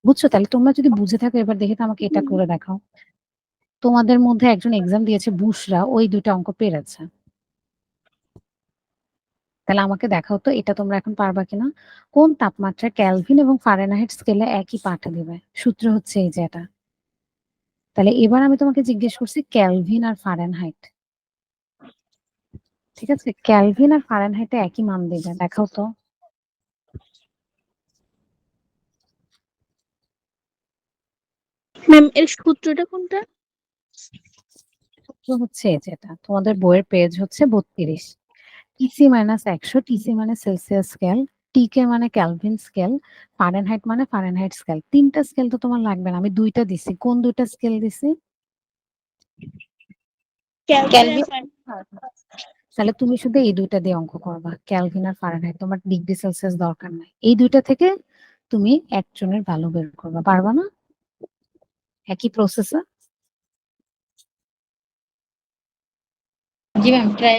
বুঝছো? তাহলে তোমরা যদি বুঝে থাকো এবার দেখে তো আমাকে এটা করে দেখাও। তোমাদের মধ্যে একজন এক্সাম দিয়েছে বুশরা, ওই ২ টা অঙ্ক পেরেছে। তাহলে আমাকে দেখাও তো এটা তোমরা এখন পারবা কিনা? কোন তাপমাত্রায় কেলভিন এবং ফারেনহাইট স্কেলে একই পাঠ দিবে? সূত্র হচ্ছে এই যে এটা। তাহলে এবার আমি তোমাকে জিজ্ঞেস করছি কেলভিন আর ফারেনহাইট। ঠিক আছে? কেলভিন আর ফারেনহাইটে একই মান দিবে। দেখাও তো। ম্যাম, এর সূত্রটা কোনটা? সূত্র হচ্ছে এই যে এটা। তোমাদের বইয়ের পেজ হচ্ছে ৩২। টিসি মাইনাস ১০০, টিসি মানে সেলসিয়াস স্কেল, টিকে মানে কেলভিন স্কেল, ফারেনহাইট মানে ফারেনহাইট স্কেল। ৩ টা স্কেল তো তোমার লাগবে না। আমি ২ টা দিছি। কোন ২ টা স্কেল দিছি? ক্যালভিন আর তাহলে তুমি শুধু এই ২ টা দিয়ে অঙ্ক করবা। কেলভিন আর ফারেনহাইট। তোমার ডিগ্রি সেলসিয়াস দরকার নাই। এই ২ টা থেকে তুমি একজনের ভ্যালু বের করবা। পারবা না? একই প্রসেসে? জি ম্যাম, ট্রাই।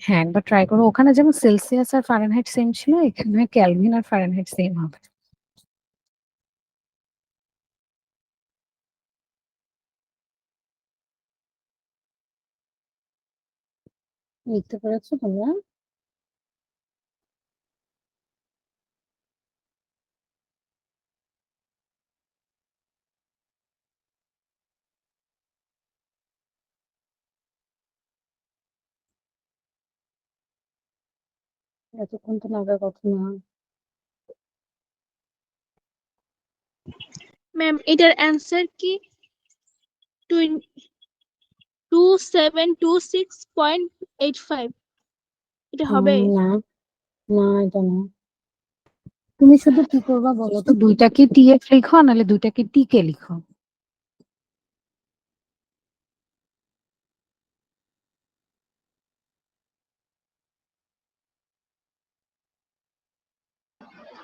হ্যাঁ, একবার ট্রাই করো। ওখানে যেমন সেলসিয়াস আর ফারেনহাইট সেম ছিল, এখানে কেলভিন আর ফারেনহাইট সেম হবে। লিখতে পেরেছো তোমরা? এতক্ষণ তো লাগার কথা না। ম্যাম, এটার অ্যান্সার কি 2726.85? এটা হবে? না, না এটা না। তুমি শুধু কি করবা বলো তো? ২ টাকে টিএফ লিখো নাহলে ২ টাকে টিকে লিখো।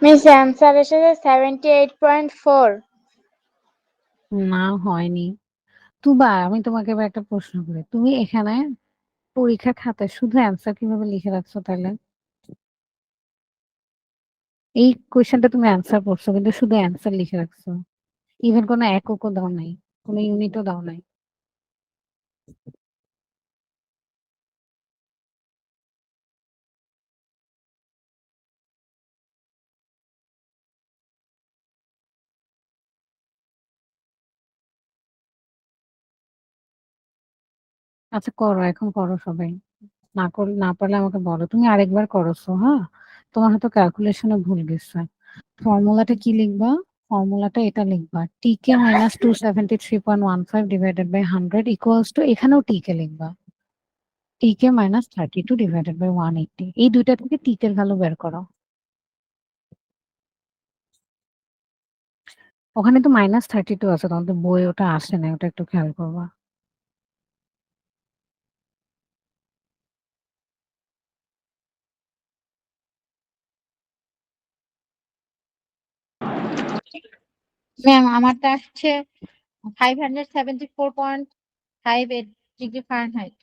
মিস অ্যান্সার এসেছে 78.4। না হয়নি। তুবা আমি তোমাকে এবার একটা প্রশ্ন করি। তুমি এখানে পরীক্ষার খাতায় শুধু অ্যান্সার কিভাবে লিখে রাখছো তাহলে? এই কোয়েশ্চেনটা তুমি অ্যান্সার করছো কিন্তু শুধু অ্যান্সার লিখে রাখছো। ইভেন কোনো এককও দাও নাই, কোনো ইউনিটও দাও নাই। আচ্ছা করো, এখন করো সবাই। না পারলে আমাকে বলো। তুমি আরেকবার করছো, হ্যাঁ? তোমার হয়তো ক্যালকুলেশনে ভুল গেছে। ফর্মুলাটা কি লিখবা? ফর্মুলাটা এটা লিখবা। TK minus 273.15 divided by 100 equals to, এখানেও টিকে লিখবা। TK minus 32 divided by 180। এই ২ টা থেকে টিকের ভ্যালু বের করো। ওখানে তো -32 আছে। তোমাদের বইয়ে ওটা আসে নাই। ওটা একটু খেয়াল করবা। ম্যাম, আমারটা আসছে 574.58 ডিগ্রি ফারেনহাইট।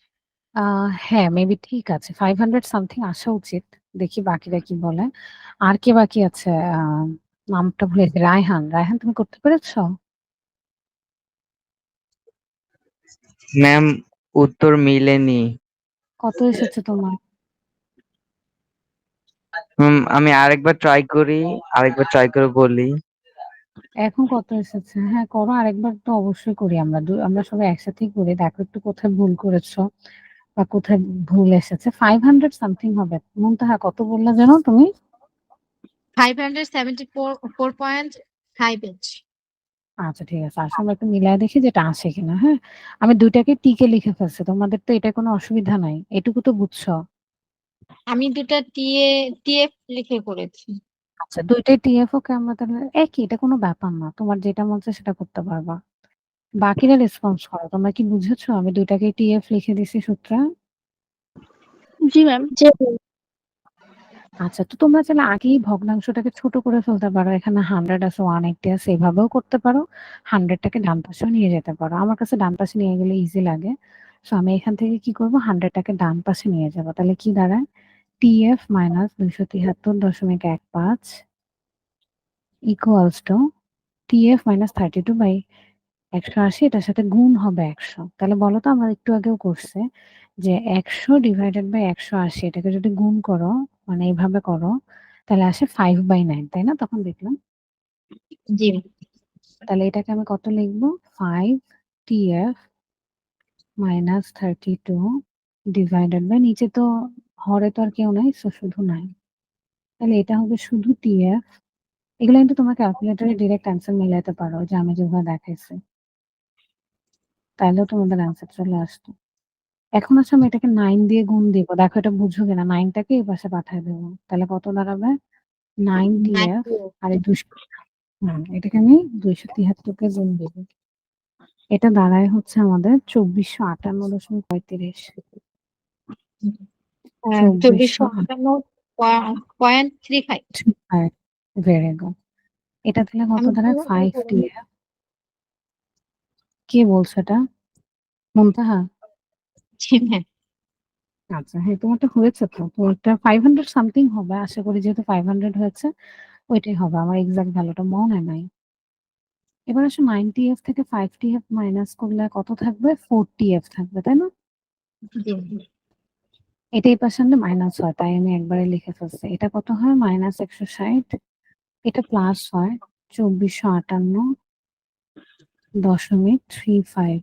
হ্যাঁ, মেবি ঠিক আছে। 500 সামথিং আসা উচিত। দেখি বাকিরা কি বলে। আর কে বাকি আছে? আ নামটা ভুলে গেছি। রায়হান। রায়হান তুমি করতে পেরেছ? ম্যাম, উত্তর মিলেনি। কত এসেছে তোমার? আমি আরেকবার ট্রাই করি, আরেকবার ট্রাই করে বলি। এখন কত এসেছে? হ্যাঁ, করো আরেকবার তো অবশ্যই করি আমরা। আমরা সবাই একসাথেই করি। দেখো একটু কোথায় ভুল করেছ বা কোথায় ভুল এসেছে। 500 সামথিং হবে। মুনতাহা কত বললা যেন তুমি? 574.58। আচ্ছা ঠিক আছে। আসো আমরা একটু মিলায় দেখি যে এটা আসে কিনা, হ্যাঁ? আমি ২ টাকে টিকে লিখে ফেলছি। তোমাদের তো এটা কোনো অসুবিধা নাই। এটুকু তো বুঝছো? আমি দুটা টিএফ লিখে করেছি। আচ্ছা, দুইটাই টিএফ ওকে, আমরা তাহলে একই, এটা কোনো ব্যাপার না। তোমার যেটা মন চায় সেটা করতে পারবা। বাকিরা রেসপন্স করো। তোমরা কি বুঝেছো? আমি দুইটাকেই টিএফ লিখে দিছি সূত্রে। জি ম্যাম। জি ম্যাম। আচ্ছা, তো তোমরা চাইলে আগেই ভগ্নাংশটাকে ছোট করে ফেলতে পারো। এখানে 100 আছে, 180 আছে, এভাবেও করতে পারো। 100 টাকে ডান পাশেও নিয়ে যেতে পারো। আমার কাছে ডান পাশে নিয়ে গেলে ইজি লাগে। সো আমি এখান থেকে কি করব, 100 টাকে ডান পাশে নিয়ে যাব। তাহলে কি দাঁড়ায়? TF minus 273.15 equals to TF minus 32/180, এটার সাথে গুণ হবে 100। তাহলে বলো তো, আমরা একটু আগেও করছে যে 100 ডিভাইডেড বাই 180, এটাকে যদি গুণ করো, মানে এইভাবে করো, তাহলে আসে 5/9, তাই না? তখন দেখলাম। জি তাহলে এটাকে আমি কত লিখবো? 5 টিএফ মাইনাস 32 ডিভাইডেড বাই, নিচে তো হরে তো আর কেউ নাই, সো শুধু 9। তাহলে এটা হবে শুধু টিএফ। এগুলো কিন্তু তোমার ক্যালকুলেটরে ডিরেক্ট অ্যান্সার মিলাতে পারো, যে আমি যেভাবে দেখাইছি, তাহলেও তোমাদের অ্যান্সার চলে আসতো। এখন হচ্ছে আমি এটাকে 9 দিয়ে গুণ দিব। দেখো এটা বুঝো কিনা। 9 টাকে এই পাশে পাঠায় দেবো। তাহলে কত দাঁড়াবে? 9 টিএফ আর এই 200, এটাকে আমি 273 কে গুণ দিব। এটা দাঁড়ায় হচ্ছে আমাদের 2458.35। 2458.35। Very good. এটা তাহলে কত আমি দাঁড়ায়? 5 টিএফ। কে বলছো এটা? মুনতাহা? জি ম্যাম। আচ্ছা, হ্যাঁ, তোমারটা হয়েছে তো। তোমারটা 500 সামথিং হবে। আশা করি যেহেতু 500 হয়েছে, ওইটাই হবে। আমার এক্সাক্ট ভ্যালুটা মনে নাই। এবার আসো 9 টিএফ থেকে 5 টিএফ মাইনাস করলে কত থাকবে? 4 টিএফ থাকবে, তাই না? জি এটা এই পাশে আনলে মাইনাস হয়, তাই আমি একবারে লিখে ফেলছি। এটা কত হয়? মাইনাস 160। এটা প্লাস হয় 2458.35।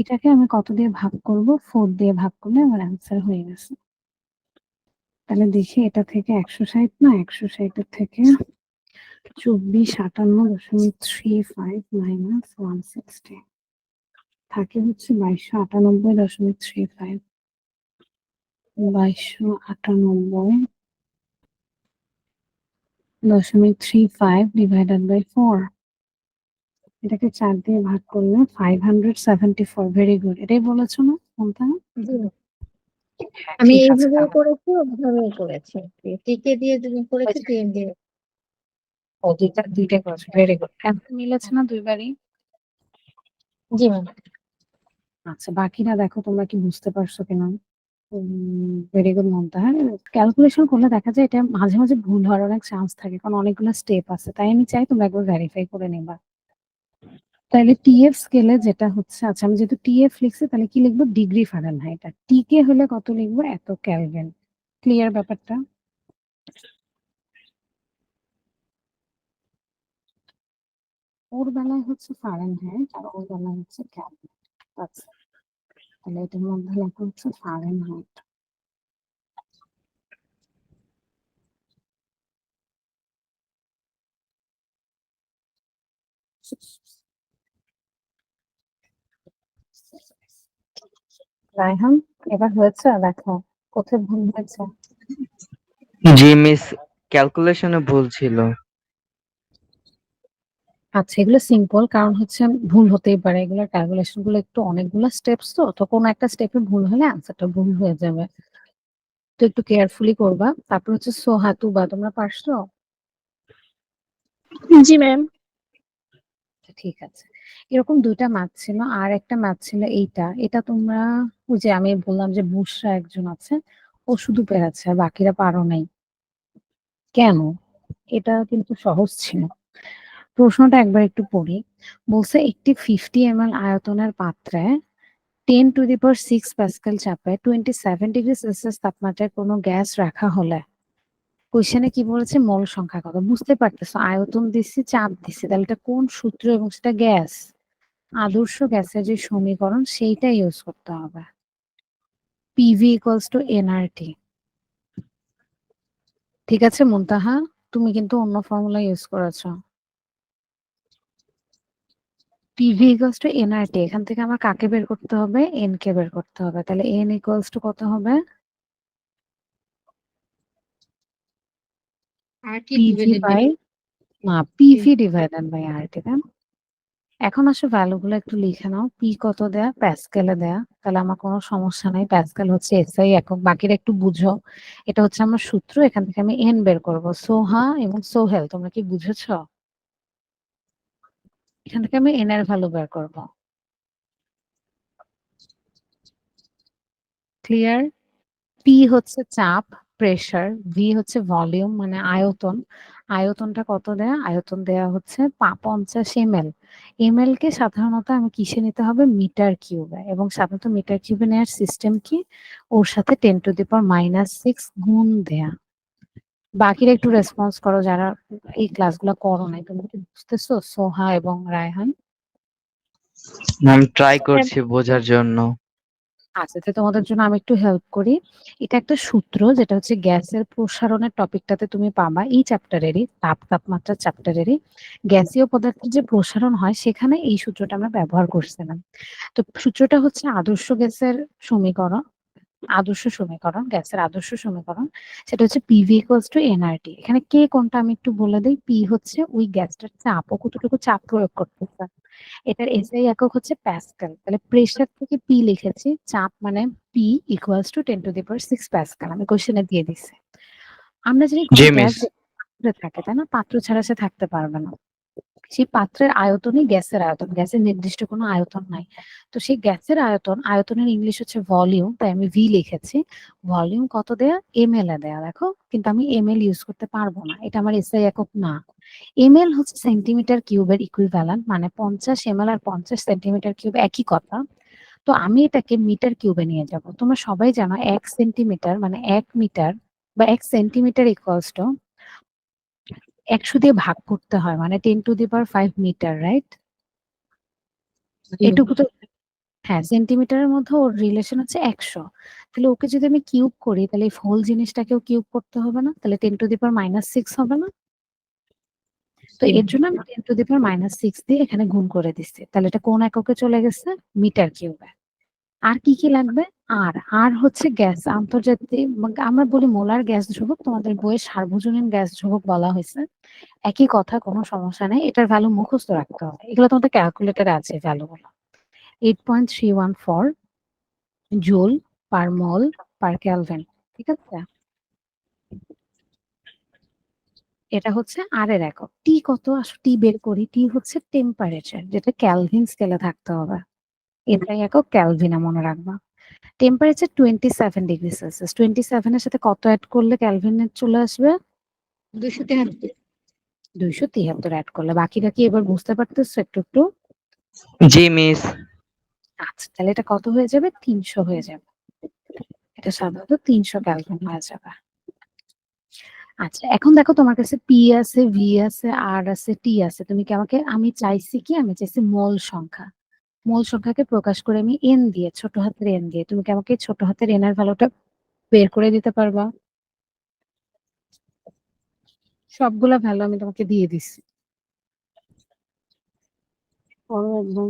এটাকে আমি কত দিয়ে ভাগ করব? 4 দিয়ে ভাগ করলে আমার অ্যান্সার হয়ে গেছে। তাহলে দেখি, এটা থেকে 160 না, 160 এর থেকে 2458.35 মাইনাস 160 থাকে হচ্ছে 2298.35। 2298.35 ডিভাইডেড বাই 4। এটাকে 4 দিয়ে ভাগ করলে 574। Very good. এটাই বলেছো না কোনটা? জি হ্যাঁ, আমি ঠিক আছে। এইভাবেও করেছি, ওভাবেও করেছি। টিকে দিয়ে যদি করেছি, টিএম দিয়ে। ও, দুইটাই করেছো। Very good. অ্যান্সার মিলেছে না দুইবারই? জি ম্যাম। আচ্ছা, বাকিরা দেখো তোমরা কি বুঝতে পারছো কিনা। Very good Mamata. হ্যাঁ, ক্যালকুলেশন করলে দেখা যায় এটা মাঝে মাঝে ভুল হওয়ার অনেক চান্স থাকে, কারণ অনেকগুলো স্টেপ আছে। তাই আমি চাই তোমরা একবার ভেরিফাই করে নিবা। তাহলে টিএফ স্কেলে যেটা হচ্ছে, আচ্ছা আমি যেহেতু টিএফ লিখছি, তাহলে কি লিখবো? Degree Fahrenheit. আর টিকে হলে কত লিখবো? এত কেলভিন। ক্লিয়ার ব্যাপারটা? ওর বেলায় হচ্ছে ফারেনহাইট আর ওর বেলায় হচ্ছে কেলভিন। আচ্ছা, তাহলে এটার মধ্যে লেখা হচ্ছে ফারেনহাইট। রায়হান, এবার হয়েছে? দেখো কোথায় ভুল হয়েছে। জি মিস, ক্যালকুলেশনে ভুল ছিল। আচ্ছা, এগুলো সিম্পল, কারণ হচ্ছে ভুল হতেই পারে। এগুলোর ক্যালকুলেশন গুলো একটু অনেকগুলো স্টেপস, তো কোনো একটা স্টেপে ভুল হলে অ্যান্সারটা ভুল হয়ে যাবে। তো একটু কেয়ারফুলি করবা। তারপর হচ্ছে সোহাতু বা, তোমরা পারছো? জি ম্যাম। আচ্ছা, ঠিক আছে। এরকম দুইটা ম্যাথ ছিল, আর একটা ম্যাথ ছিল এইটা। এটা তোমরা, ওই যে আমি বললাম যে বুশরা একজন আছে, ও শুধু পেরেছে আর বাকিরা পারো নাই কেন? এটা কিন্তু সহজ ছিল। প্রশ্নটা একবার একটু পড়ি। বলছে একটি 50 ml আয়তনের পাত্রে 10⁶ প্যাসকেল চাপে 27°C তাপমাত্রায় কোনো গ্যাস রাখা হলে কোশ্চেনে কি বলেছে? মোল সংখ্যা কত? বুঝতে পারতেছো, আয়তন দিচ্ছি, চাপ দিচ্ছি, তাহলে এটা কোন সূত্র এবং সেটা গ্যাস। আদর্শ গ্যাসের যে সমীকরণ সেইটা ইউজ করতে হবে। PV equals to nRT. ঠিক আছে মুনতাহা, তুমি কিন্তু অন্য ফর্মুলা ইউজ করেছো। পিভি ইকুয়ালস টু এনআরটি, এখান থেকে আমার কাকে বের করতে হবে? এন কে বের করতে হবে। তাহলে এন ইকুয়ালস টু কত হবে? আরটি পিভি ডিভাইডেড বাই, না, পিভি ডিভাইডেড বাই আরটি। তাই না? এখন আসো ভ্যালু গুলো একটু লিখে নাও। পি কত দেয়া? প্যাসকেলে দেয়া। তাহলে আমার কোনো সমস্যা নাই, প্যাসকেল হচ্ছে এসআই একক। বাকিটা একটু বুঝো। এটা হচ্ছে আমার সূত্র, এখান থেকে আমি এন বের করব। সোহা এবং সোহেল, তোমরা কি বুঝেছো? এখান থেকে আমি এন এর ভ্যালু বের করব। ক্লিয়ার? পি হচ্ছে চাপ, প্রেসার, ভি হচ্ছে ভলিউম মানে আয়তন। আয়তনটা কত দেয়া? আয়তন দেয়া হচ্ছে 50 ml। ml কে সাধারণত আমি কিসে নিতে হবে? মিটার কিউবে। এবং সাধারণত মিটার কিউবে নেওয়ার সিস্টেম কি? ওর সাথে 10⁻⁻6 গুণ দেয়া। বাকিরা একটু রেসপন্স করো যারা এই ক্লাসগুলো করো নাই। তোমরা কি বুঝতেছো সোহা এবং রায়হান? ম্যাম ট্রাই করছি বোঝার জন্য। আচ্ছা, তো তোমাদের জন্য আমি একটু হেল্প করি। এটা একটা সূত্র যেটা হচ্ছে গ্যাসের প্রসারণের টপিকটাতে তুমি পাবা, এই চ্যাপ্টারেরই, তাপমাত্রা চ্যাপ্টারেরই। গ্যাসীয় পদার্থের যে প্রসারণ হয় সেখানে এই সূত্রটা আমরা ব্যবহার করছিলাম। তো সূত্রটা হচ্ছে আদর্শ গ্যাসের সমীকরণ। গ্যাসের আদর্শ সমীকরণ, সেটা হচ্ছে পিভি ইকুয়ালস টু এনআরটি। এখানে কে কোনটা আমি একটু বলে দিই। পি হচ্ছে ওই গ্যাসটার চাপ, ও কতটুকু চাপ প্রয়োগ করতেছে। এটার এসআই একক হচ্ছে প্যাসকেল। তাহলে প্রেসার থেকে পি লিখেছি, চাপ মানে পি ইকুয়ালস টু 10⁻6 প্যাসকেল। আমি কোশ্চেনে দিয়ে দিচ্ছি। আমরা জানি কোনো জি গ্যাস মিস। পাত্রে থাকে, তাই না? পাত্র ছাড়া সে থাকতে পারবে না। সেই পাত্রের আয়তনই গ্যাসের আয়তন। গ্যাসের নির্দিষ্ট কোনো আয়তন নাই। তো সেই গ্যাসের আয়তন, আয়তনের ইংলিশ হচ্ছে ভলিউম, তাই আমি ভি লিখেছি। ভলিউম কত দেয়া? এমএল এ দেয়া। দেখো, কিন্তু আমি এমএল ইউজ করতে পারবো না, এটা আমার এসআই একক না। এমএল হচ্ছে সেন্টিমিটার কিউবের ইকুইভ্যালেন্ট, মানে 50 এমএল আর 50 সেন্টিমিটার কিউব একই কথা। তো আমি এটাকে মিটার কিউবে নিয়ে যাব। তোমরা সবাই জানো 1 সেন্টিমিটার মানে 1 মিটার বা 1 সেন্টিমিটার ইকুয়ালস টু 100 দিয়ে ভাগ করতে হয়, মানে 10⁵ মিটার, রাইট? এটুকু তো, হ্যাঁ, সেন্টিমিটারের মধ্যে ওর রিলেশন হচ্ছে 100। তাহলে ওকে যদি আমি কিউব করি তাহলে এই হোল জিনিসটাকেও কিউব করতে হবে না? তাহলে 10⁻⁻6 হবে না? তো এর জন্য আমি 10⁻⁻6 দিয়ে এখানে গুণ করে দিচ্ছি। তাহলে এটা কোন এককে চলে গেছে? মিটার কিউবে। আর কি কি লাগবে? আর আর হচ্ছে গ্যাস আন্তর্জাতিক, আমরা বলি মোলার গ্যাস ধ্রুবক, তোমাদের বইয়ে সার্বজনীন গ্যাস ধ্রুবক বলা হয়েছে। একই কথা, কোনো সমস্যা নেই। এটার ভ্যালু মুখস্থ রাখতে হবে, এগুলো তোমাদের ক্যালকুলেটরে আছে ভ্যালুগুলো। 8.314 জুল পার মোল পার কেলভিন। ঠিক আছে? এটা হচ্ছে আর এর একক। টি কত? আসো টি বের করি। টি হচ্ছে টেম্পারেচার, যেটা ক্যালভিন স্কেলে থাকতে হবে। এটাই একক ক্যালভিনে মনে রাখবা। Temperature 27°C। 27 এর সাথে কত অ্যাড করলে ক্যালভিনে চলে আসবে? 273। 273 অ্যাড করলে। বাকিটা কি এবার বুঝতে পারতেছো একটু একটু? জি মিস। আচ্ছা, তাহলে এটা কত হয়ে যাবে? 300 হয়ে যাবে। এটা সাধারণত 300 ক্যালভিন হয়ে যাবে। আচ্ছা, এখন দেখো তোমার কাছে পি আছে, ভি আছে, আর আছে, টি আছে। তুমি কি আমাকে, আমি চাইছি কি, আমি চাইছি মোল সংখ্যা। মোল সংখ্যাকে প্রকাশ করে আমি এন দিয়ে, ছোট হাতের এন দিয়ে। তুমি কি আমাকে ছোট হাতের এন এর ভ্যালুটা বের করে দিতে পারবা? সবগুলা ভ্যালু আমি তোমাকে দিয়ে দিচ্ছি। করো একদম।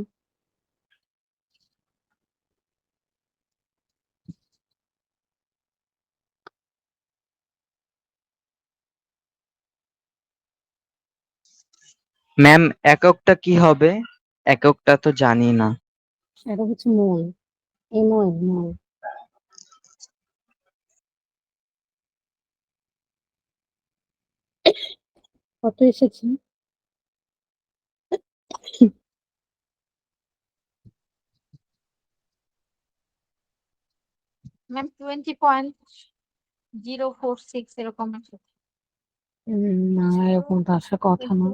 ম্যাম এককটা কি হবে? এককটা তো জানি না। এটা হচ্ছে মোল, এমওএল, মোল। কত এসেছে? ম্যাম 20.046 এরকম আছে। না, এরকম তো আসার কথা না।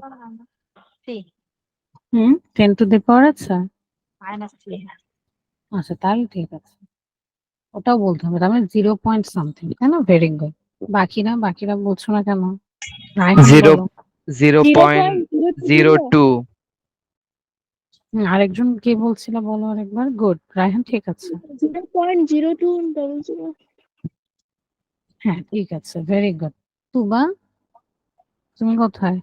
3 10⁻³ আছে। -3। আচ্ছা, তাহলে ঠিক আছে। ওটাও বলতে হবে, তার মানে 0 পয়েন্ট সামথিং, তাই না? Very good. বাকিরা বলছো না কেন? রায়হান জিরো বলো। 0.02। আরেকজন কে বলছিল বলো আরেকবার। গুড, রায়হান ঠিক আছে। 0.0200। হ্যাঁ, ঠিক আছে, ভেরি গুড। তুবা, তুমি কোথায়?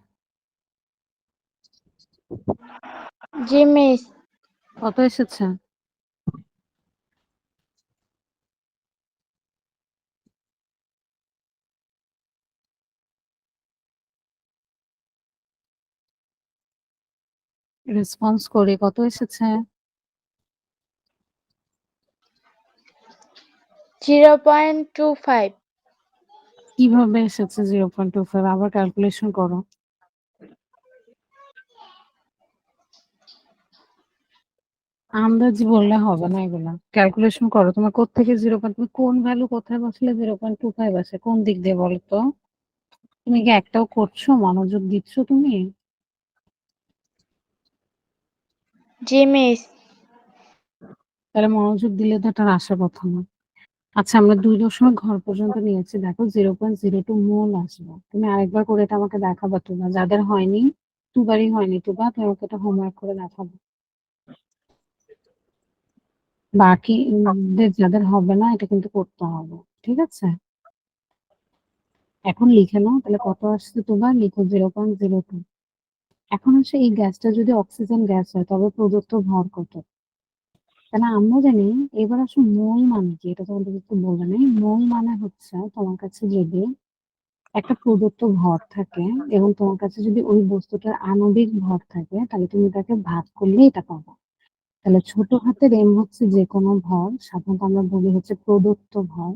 জি মিস। কত এসেছে? রেসপন্স করি, কত এসেছে? 0.25। কিভাবে এসেছে 0.25? আবার ক্যালকুলেশন করো। আন্দাজি বললে হবে না এগুলা। ক্যালকুলেশন করো। তোমার কোত্থেকে 0. তুমি কোন ভ্যালু কোথায় বসলে 0.25 আসে? কোন দিক দিয়ে বলো তো? তুমি কি একটাও করছো? মনোযোগ দিচ্ছ তুমি? জি মিস। তাহলে মনোযোগ দিলে তো এটার আসার কথা না। আচ্ছা, আমরা 2 ঘর পর্যন্ত নিয়েছি। দেখো 0.02 মোল আসবে। তুমি আরেকবার করে এটা আমাকে দেখাবা তোমরা। যাদের হয়নি, দুবারই হয়নি তোবা, তুমি আমাকে এটা হোমওয়ার্ক করে দেখাবো। বাকি যাদের হবে না এটা কিন্তু করতে হবে। ঠিক আছে? এখন লিখে নাও। তাহলে কত আসছে তোমার? লিখো 0.02। এখন হচ্ছে এই গ্যাসটা যদি অক্সিজেন গ্যাস হয় তবে প্রদত্ত ভর কত? তাহলে আমরা জানি। এবার আসলে মোল মানে কি এটা তোমাদের একটু বলবে না। মোল মানে হচ্ছে তোমার কাছে যদি একটা প্রদত্ত ভর থাকে এবং তোমার কাছে যদি ওই বস্তুটার আণবিক ভর থাকে তাহলে তুমি তাকে ভাগ করলে এটা পাবো। তাহলে ছোট হাতের এম হচ্ছে যে কোনো ভর, সাধারণত আমরা বলি হচ্ছে প্রদত্ত ভর।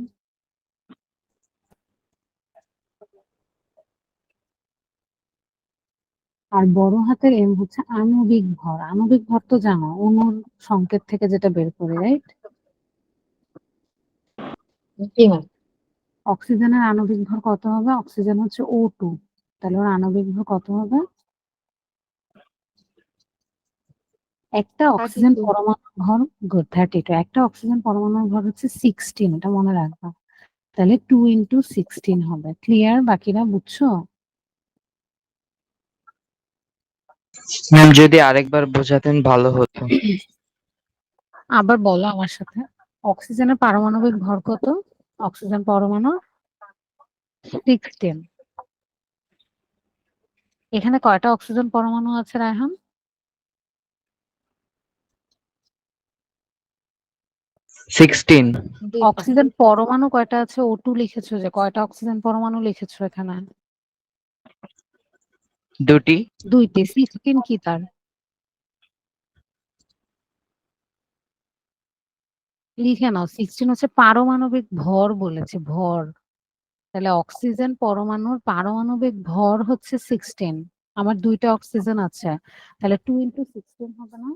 আর বড় হাতের এম হচ্ছে আণবিক ভর। আণবিক ভর তো জানো, অণুর সংকেত থেকে যেটা বের করে, রাইট? জি ম্যাম। অক্সিজেনের আণবিক ভর কত হবে? অক্সিজেন হচ্ছে O2। তাহলে ওর আণবিক ভর কত হবে? একটা অক্সিজেন 32। পরমাণুর ভর 32। একটা অক্সিজেন পরমাণুর ভর হচ্ছে 16, এটা মনে রাখবা। তাহলে 2 × 16 হবে। ক্লিয়ার? বাকিরা বুঝছো? ম্যাম যদি আরেকবার বোঝাতেন ভালো হতো। আবার বলো আমার সাথে। অক্সিজেনের পারমাণবিক ভর কত? অক্সিজেন পরমাণু 16। এখানে কয়টা অক্সিজেন পরমাণু আছে রায়হান? 16। দুইটা। অক্সিজেন পরমাণু কয়টা আছে? O2 লিখেছো যে, কয়টা অক্সিজেন পরমাণু লিখেছো এখানে? 2টি। 2টি। 16 কি তার? লিখে নাও। 16 হচ্ছে পারমাণবিক ভর বলেছে, ভর। তাহলে অক্সিজেন পরমাণুর পারমাণবিক ভর হচ্ছে 16। আমার 2টা অক্সিজেন আছে। তাহলে 2 × 16 হবে না?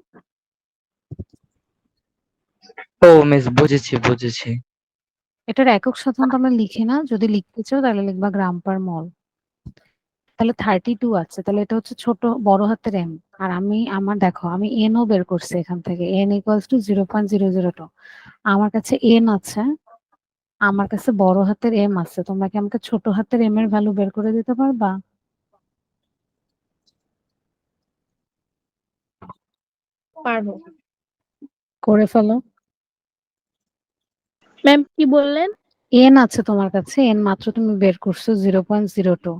ও মিস, বুঝেছি বুঝেছি। এটার একক সাধারণত আমরা লিখি না। যদি লিখতে চাও তাহলে লিখবা গ্রাম পার মল। তাহলে 32 আছে। তাহলে এটা হচ্ছে ছোট বড় হাতের এম। আর আমার দেখো আমি এন ও বের করছি এখান থেকে। n = 0.002। আমার কাছে এন আছে, আমার কাছে বড় হাতের এম আছে। তোমরা কি আমাকে ছোট হাতের এম এর ভ্যালু বের করে দিতে পারবা? পারবো। করে ফেলো। ম্যাম কি বললেন? এন আছে তোমার কাছে, এন মাত্র তুমি বের করছো 0.02।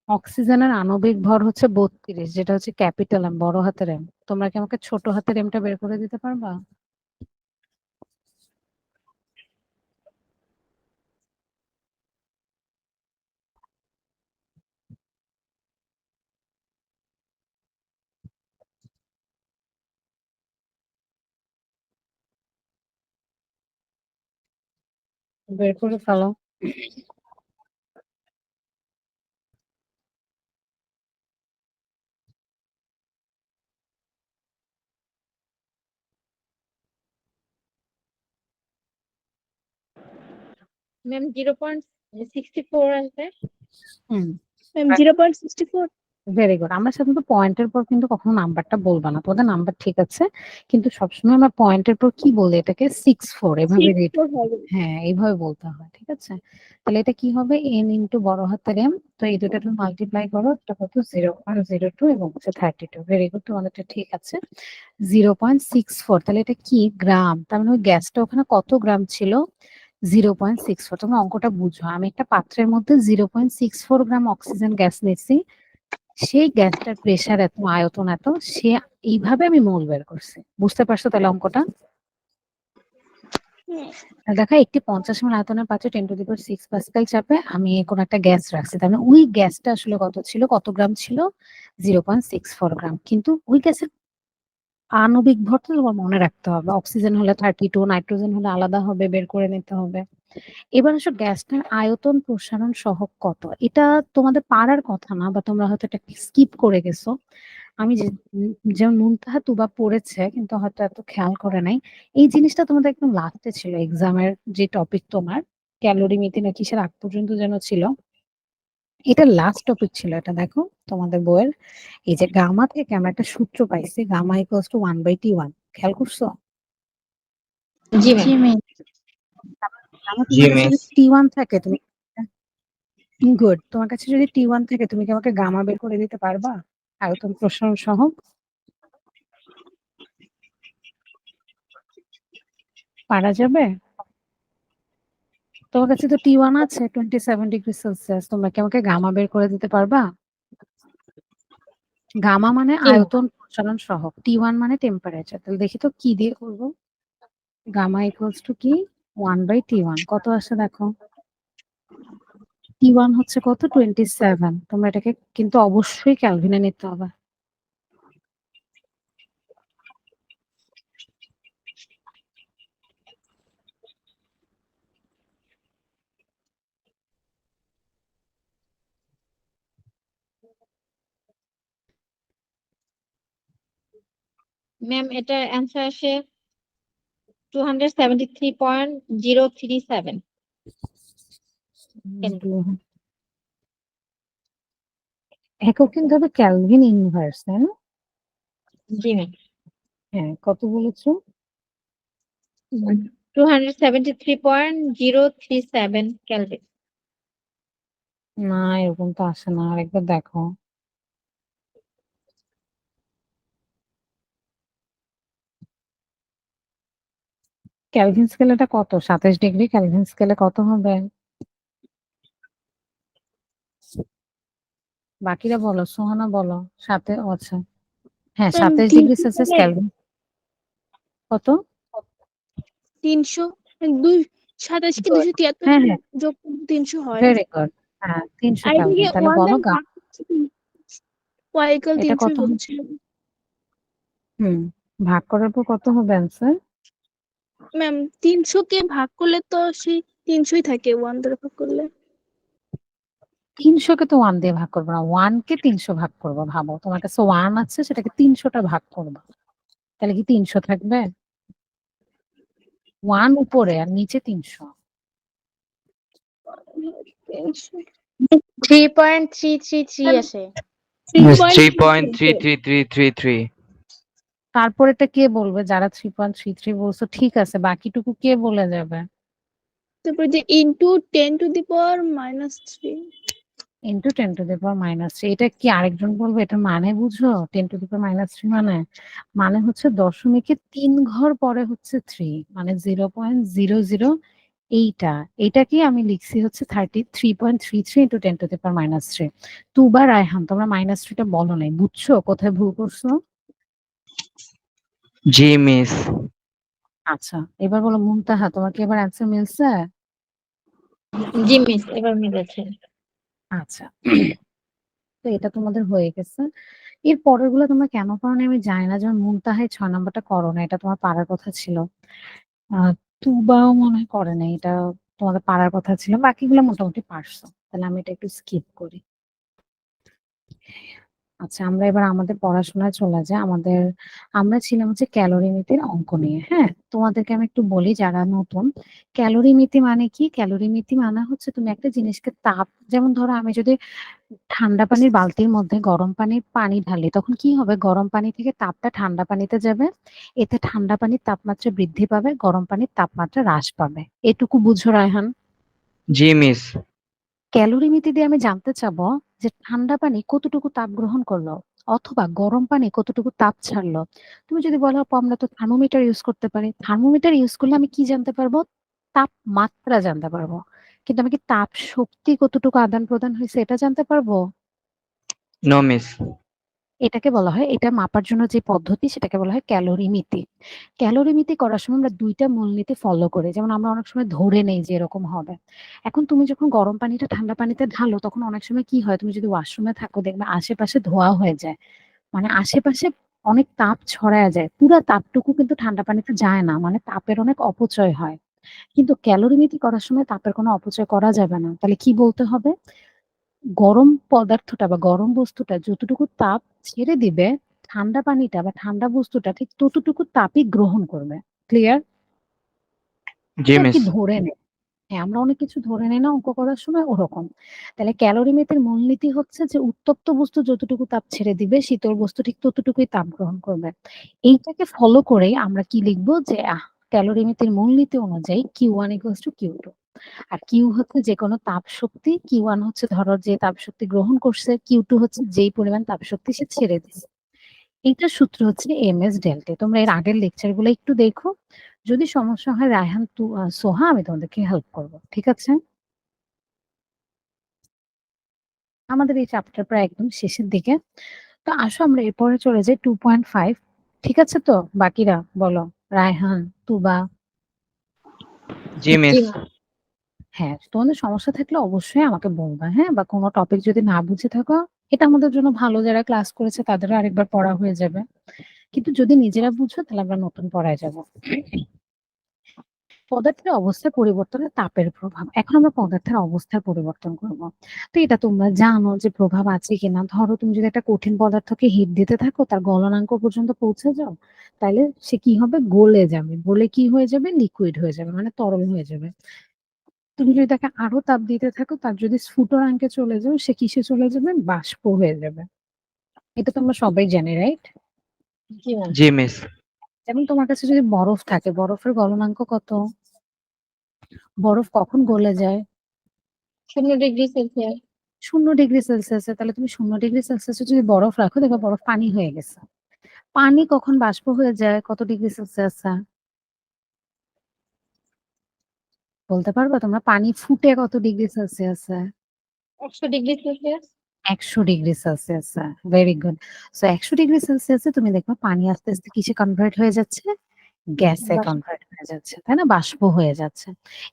অক্সিজেনের আণবিক ভর হচ্ছে 32, যেটা হচ্ছে ক্যাপিটাল এম, বড় হাতের এম। তোমরা কি আমাকে ছোট হাতের এমটা বের করে দিতে পারবা? বের করে ফেলো। ম্যাম 0.64 আসবে। হুম। ম্যাম 0.64। Very good. আমরা সাধারণত পয়েন্টের পর কিন্তু কখনো নাম্বারটা বলবা না। তোমাদের নাম্বার ঠিক আছে, কিন্তু সবসময় আমরা পয়েন্টের পর কি বলি? এটাকে 64 এভাবে রিড। 64 হবে। হ্যাঁ, এইভাবে বলতে হয়। ঠিক আছে? তাহলে এটা কি হবে? n × বড় হাতের এম। তো এই দুটো তুমি মাল্টিপ্লাই করো। এটা কত? 0.02 এবং হচ্ছে 32। ভেরি গুড, তোমাদেরটা ঠিক আছে। 0.64। তাহলে এটা কি? গ্রাম। তার মানে ওই গ্যাসটা ওখানে কত গ্রাম ছিল? 0.64। তোমরা অঙ্কটা বুঝো। আমি একটা পাত্রের মধ্যে 0.64 গ্রাম অক্সিজেন গ্যাস নিচ্ছি। সেই গ্যাসটার প্রেসার এত, আয়তন এত, সে এইভাবে আমি মোল বের করছি। বুঝতে পারছো তাহলে অঙ্কটা? দেখো একটি 50 ml আয়তনের পাত্রে 10⁶ পাস্কাল চাপে আমি কোনো একটা গ্যাস রাখছি, তার মানে ওই গ্যাসটা আসলে কত ছিল, কত গ্রাম ছিল? 0.64 গ্রাম। কিন্তু ওই গ্যাসের আণবিক ভর তো তোমার মনে রাখতে হবে। অক্সিজেন হলে 32, নাইট্রোজেন হলে আলাদা হবে, বের করে নিতে হবে। এবার আসলে গ্যাসটার আয়তন প্রসারণ সহগ কত, এটা তোমাদের পারার কথা না, বা তোমরা হয়তো এটা স্কিপ করে গেছো। আমি যেমন মুনতাহা তুবা পড়েছে কিন্তু হয়তো এত খেয়াল করে নাই। এই জিনিসটা তোমাদের একদম লাস্টে ছিল এক্সামের যে টপিক, তোমার ক্যালোরিমিতি না কিসের আগ পর্যন্ত যেন ছিল, এটা লাস্ট টপিক ছিল। এটা দেখো তোমাদের বইয়ের এই যে গামা থেকে আমরা একটা সূত্র পাইছি, গামা ইকুয়ালস টু 1/T1। খেয়াল করছো? জি জি ম্যাম। মিস। আমার জি তোমার কাছে মিস। যদি T1 থাকে, তুমি গুড, তোমার কাছে যদি T1 থাকে তুমি কি আমাকে গামা বের করে দিতে পারবা আয়তন প্রসারণ সহ? পারা যাবে? তোমার কাছে তো T1 আছে 27°C, তোমরা কি আমাকে গামা বের করে দিতে পারবা? গামা মানে জি ম্যাম। আয়তন প্রসারণ সহগ, T1 মানে টেম্পারেচার। তাহলে দেখি তো কি দিয়ে করবো। গামা ইকুয়ালস টু কি? 1/T1। কত আসে দেখো? T1 হচ্ছে কত? 27। তোমরা এটাকে কিন্তু অবশ্যই ক্যালভিনে নিতে হবে। ম্যাম এটার অ্যান্সার আসে 273.037 কেলভিন। একক কিন্তু হবে ক্যালভিন ইনভার্স, তাই না? জি ম্যাম। হ্যাঁ, কত বলেছো? 273.037 কেলভিন। না, এরকম তো আসে না, আরেকবার দেখো। ক্যালভিন স্কেল এটা কত? 27 ডিগ্রি। ক্যালভিন স্কেলে কত হবে? বাকিরা বলো, সোহানা বলো। সাথে আচ্ছা, হ্যাঁ, ম্যাম 27°C ক্যালভিন কত? 300, 227 কে গুড। 273 হ্যাঁ হ্যাঁ, যোগ করলে 300 হয়। Very good. হ্যাঁ, 300 আর ক্যালভিন। এদিকে তাহলে 1 বলো দ্বারা ভাগ করছি, y ইকুয়াল এটা 300 কত হবে? বলছিলাম। ভাগ করার পর কত হবে অ্যান্সার? ম্যাম 300 কে ভাগ করলে তো সেই 300ই থাকে 1 দ্বারা ভাগ করলে। 300 কে তো 1 দিয়ে ভাগ করবো না, 1 কে 300 ভাগ করবো। ভাবো তোমার কাছে 1 আছে, সেটাকে 300টা ভাগ করবো, তাহলে কি 300 থাকবে? 1 উপরে আর নিচে 300। 300 3.333 আসে। 3.33। 3.33333। তারপরেটা কে বলবে? যারা 3.33 বলছো ঠিক আছে, বাকিটুকু কে বলে যাবে? তারপর যে ইনটু 10⁻³ ইন্টু 10⁻³ এটা কি আরেকজন বলবে? এটা মানে বুঝো? 10⁻³ মানে হচ্ছে দশমিকের 3 ঘর পরে হচ্ছে 3, মানে 0.00। এইটা এটাকে আমি লিখছি হচ্ছে 33.33 ইন্টু 10⁻³ তুবা রায়হান, তোমরা -3টা বলো নাই, বুঝছো কোথায় ভুল করছো? জি মিস। আচ্ছা, এবার বলো মুনতাহা, তোমার কি এবার অ্যান্সার মিলছে? জি মিস, এবার মিলেছে। আচ্ছা, তো এটা তোমাদের হয়ে গেছে। এর পরের গুলো তোমরা কেন করো না আমি জানি না। যেমন মুনতাহায় 6 নাম্বারটা করো না, এটা তোমার পারার কথা ছিল। আহ তুবাও মনে হয় করে নাই, এটা তোমাদের পারার কথা ছিল। বাকিগুলো মোটামুটি পারছো, তাহলে আমি এটা একটু স্কিপ করি। আচ্ছা, আমরা এবার আমাদের পড়াশোনায় চলে যাই। আমরা ছিলাম হচ্ছে ক্যালোরিমিতির অঙ্ক নিয়ে। হ্যাঁ, তোমাদেরকে আমি একটু বলি যারা নতুন। ক্যালোরিমিতি মানে কি? ক্যালোরিমিতি মানে হচ্ছে তুমি একটা জিনিসকে তাপ, যেমন ধরো আমি যদি ঠান্ডা পানির বালতির মধ্যে গরম পানির পানি ঢালি, তখন কি হবে? গরম পানি থেকে তাপটা ঠান্ডা পানিতে যাবে। এতে ঠান্ডা পানির তাপমাত্রা বৃদ্ধি পাবে, গরম পানির তাপমাত্রা হ্রাস পাবে। এটুকু বুঝো রায়হান? জি মিস। ক্যালোরিমিতি দিয়ে আমি জানতে চাবো যে ঠান্ডা পানি কতটুকু তাপ গ্রহণ করলো অথবা গরম পানি কতটুকু তাপ ছাড়লো। তুমি যদি বলো আপু আমরা তো থার্মোমিটার ইউজ করতে পারি, থার্মোমিটার ইউজ করলে আমি কি জানতে পারবো? তাপমাত্রা জানতে পারবো, কিন্তু আমি কি তাপ শক্তি কতটুকু আদান প্রদান হয়েছে এটা জানতে পারবো? No miss. এটাকে বলা হয়, এটা মাপার জন্য যে পদ্ধতি সেটাকে বলা হয় ক্যালোরিমিতি। ক্যালোরিমিতি করার সময় আমরা ২ টা মূলনীতি ফলো করি। যেমন আমরা অনেক সময় ধরে নেই যে এরকম হবে। এখন তুমি যখন গরম পানিটা ঠান্ডা পানিতে ঢালো তখন অনেক সময় কি হয়, তুমি যদি ওয়াশরুমে থাকো দেখবে আশেপাশে ধোঁয়া হয়ে যায়। মানে আশেপাশে অনেক তাপ ছড়ায়া যায়। পুরা তাপটুকু কিন্তু ঠান্ডা পানিতে যায় না। মানে তাপের অনেক অপচয় হয়। কিন্তু ক্যালোরিমিতি করার সময় তাপের কোনো অপচয় করা যাবে না। তাহলে কি বলতে হবে? গরম পদার্থটা বা গরম বস্তুটা যতটুকু তাপ ছেড়ে দিবে, ঠান্ডা পানিটা বা ঠান্ডা বস্তুটা ঠিক ততটুকু তাপই গ্রহণ করবে। ক্লিয়ার? জি এটা আরকি মিস। ধরে নেই। হ্যাঁ, আমরা অনেক কিছু ধরে নেই না অঙ্ক করার সময় ওরকম। তাহলে ক্যালোরিমিতির মূলনীতি হচ্ছে যে উত্তপ্ত বস্তু যতটুকু তাপ ছেড়ে দিবে, শীতল বস্তু ঠিক ততটুকুই তাপ গ্রহণ করবে। এইটাকে ফলো করেই আমরা কি লিখবো যে ক্যালোরিমিতির মূলনীতি অনুযায়ী Q1 = Q2। আর Q হচ্ছে যেকোনো তাপশক্তি, Q1 হচ্ছে ধরো যে তাপশক্তি গ্রহণ করছে, Q2 হচ্ছে যেই পরিমাণ তাপশক্তি সে ছেড়ে দিছে। এইটার সূত্র হচ্ছে এমএস ডেল্টা। তোমরা এর আগের লেকচার গুলো একটু দেখো। যদি সমস্যা হয় রায়হান, সোহা আমি তোমাদেরকে হেল্প করব। ঠিক আছে? আমাদের এই চ্যাপ্টার প্রায় একদম শেষের দিকে। তো আসো আমরা এরপরে চলে যাই 2.5। ঠিক আছে তো? বাকিরা বলো। রায়হান, তুবা। জি জি মিস। ম্যাম। হ্যাঁ, তোমাদের সমস্যা থাকলে অবশ্যই আমাকে বলবা, হ্যাঁ? বা কোনো টপিক যদি না বুঝে থাকো, এটা আমাদের জন্য ভালো, যারা ক্লাস করেছে তাদেরও আরেকবার পড়া হয়ে যাবে। কিন্তু যদি নিজেরা বুঝো তাহলে আমরা নতুন পড়ায় যাব। পদার্থের অবস্থার পরিবর্তনে তাপের প্রভাব। এখন আমরা পদার্থের অবস্থার পরিবর্তন করব। তো এটা তোমরা জানো যে প্রভাব আছে কিনা। ধরো তুমি যদি একটা কঠিন পদার্থকে হিট দিতে থাকো, তার গলনাঙ্ক পর্যন্ত পৌঁছে যাও, তাহলে সে কি হবে? গলে যাবে। গলে কি হয়ে যাবে? লিকুইড হয়ে যাবে, মানে তরল হয়ে যাবে। তুমি যদি তাকে আরো তাপ দিতে থাকো, তার যদি স্ফুটনাঙ্কে চলে যাও, সে কিসে চলে যাবে? বাষ্প হয়ে যাবে। এটা তো আমরা সবাই জানি, রাইট? জি ম্যাম। জি মিস। যেমন তোমার কাছে যদি বরফ থাকে, বরফের গলনাঙ্ক কত? বরফ কখন গলে যায়? 0°C। 0°C। তাহলে তুমি 0°C যদি বরফ রাখো, দেখবে বরফ পানি হয়ে গেছে। পানি কখন বাষ্প হয়ে যায়? কত ডিগ্রি সেলসিয়াসে? বলতে পারবা তোমরা? পানি ফুটে কত ডিগ্রি সেলসিয়াসে? 100°C। 100°C। Very good. So 100°C তুমি দেখবা পানি আস্তে, আস্তে কিসে কনভার্ট হয়ে যাচ্ছে? গ্যাসে বাস। কনভার্ট হয়ে যাচ্ছে। তাই না? বাষ্প হয়ে যাচ্ছে।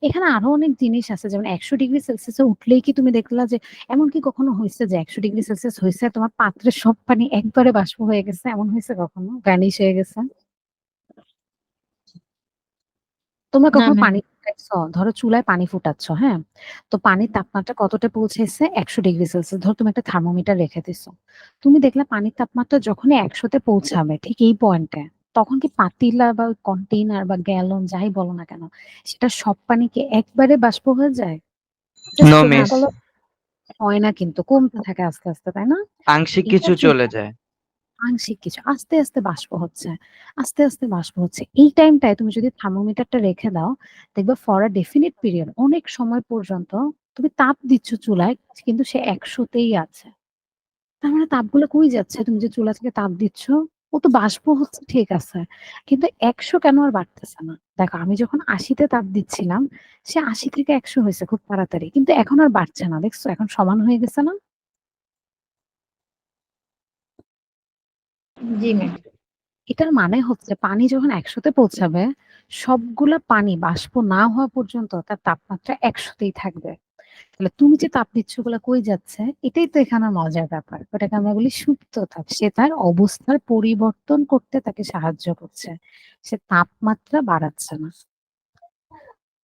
এখানে আরো অনেক জিনিস আছে, যেমন 100°C উঠলেই কি তুমি দেখলা যে এমন কি কখনো হইছে যে 100°C হইছে আর তোমার পাত্রের সব পানি একবারে বাষ্প হয়ে গেছে? এমন হইছে কখনো? ভ্যানিশ হয়ে গেছে? তোমরা না কখনো ম্যাম। পানি ফুটাইছো? ধরো চুলায় পানি ফুটাচ্ছ, হ্যাঁ? তো পানির তাপমাত্রা কতটা পৌঁছেছে? 100°C। ধরো তুমি একটা থার্মোমিটার রেখে দিছো। তুমি দেখলা পানির তাপমাত্রা যখনই 100 তে পৌঁছাবে ঠিক এই পয়েন্টে, তখন কি পাতিলা বা কন্টেইনার বা গ্যালন যাই বলো না কেন, সেটা সব পানি কি একবারে বাষ্প হয়ে যায়? জাস্ট নো চেষ্টা মিস। করলে হয় না, কিন্তু কমতে থাকে আস্তে, আস্তে, তাই না? আংশিক এটা কিছু যদি চলে যায়। আংশিক কিছু আস্তে, আস্তে বাষ্প হচ্ছে। আস্তে, আস্তে বাষ্প হচ্ছে। এই টাইমটায় তুমি যদি থার্মোমিটারটা রেখে দাও, দেখবা ফর আ ডেফিনিট পিরিয়ড অনেক সময় পর্যন্ত তুমি তাপ দিচ্ছ চুলায়, কিন্তু সে ১০০ তেই আছে। তার মানে তাপগুলো কই যাচ্ছে? তুমি যে চুলা থেকে তাপ দিচ্ছ, ও তো বাষ্প হচ্ছে ঠিক আছে। কিন্তু ১০০ কেন আর বাড়তেছে না? দেখো আমি যখন ৮০ তে তাপ দিচ্ছিলাম, সে ৮০ থেকে ১০০ হইছে খুব তাড়াতাড়ি। কিন্তু এখন আর বাড়ছে না। দেখছো? এখন সমান হয়ে গেছে না? জি ম্যাম। এটার মানে হচ্ছে পানি যখন ১০০ তে পৌঁছাবে, সবগুলা পানি বাষ্প না হওয়া পর্যন্ত তার তাপমাত্রা ১০০ তেই থাকবে। তাহলে তুমি যে তাপ দিচ্ছ ওগুলা কই যাচ্ছে? এটাই তো এখানে মজার ব্যাপার। ওটাকে আমরা বলি সুপ্ত তাপ। সে তার অবস্থার পরিবর্তন করতে তাকে সাহায্য করছে। সে তাপমাত্রা বাড়াচ্ছে না।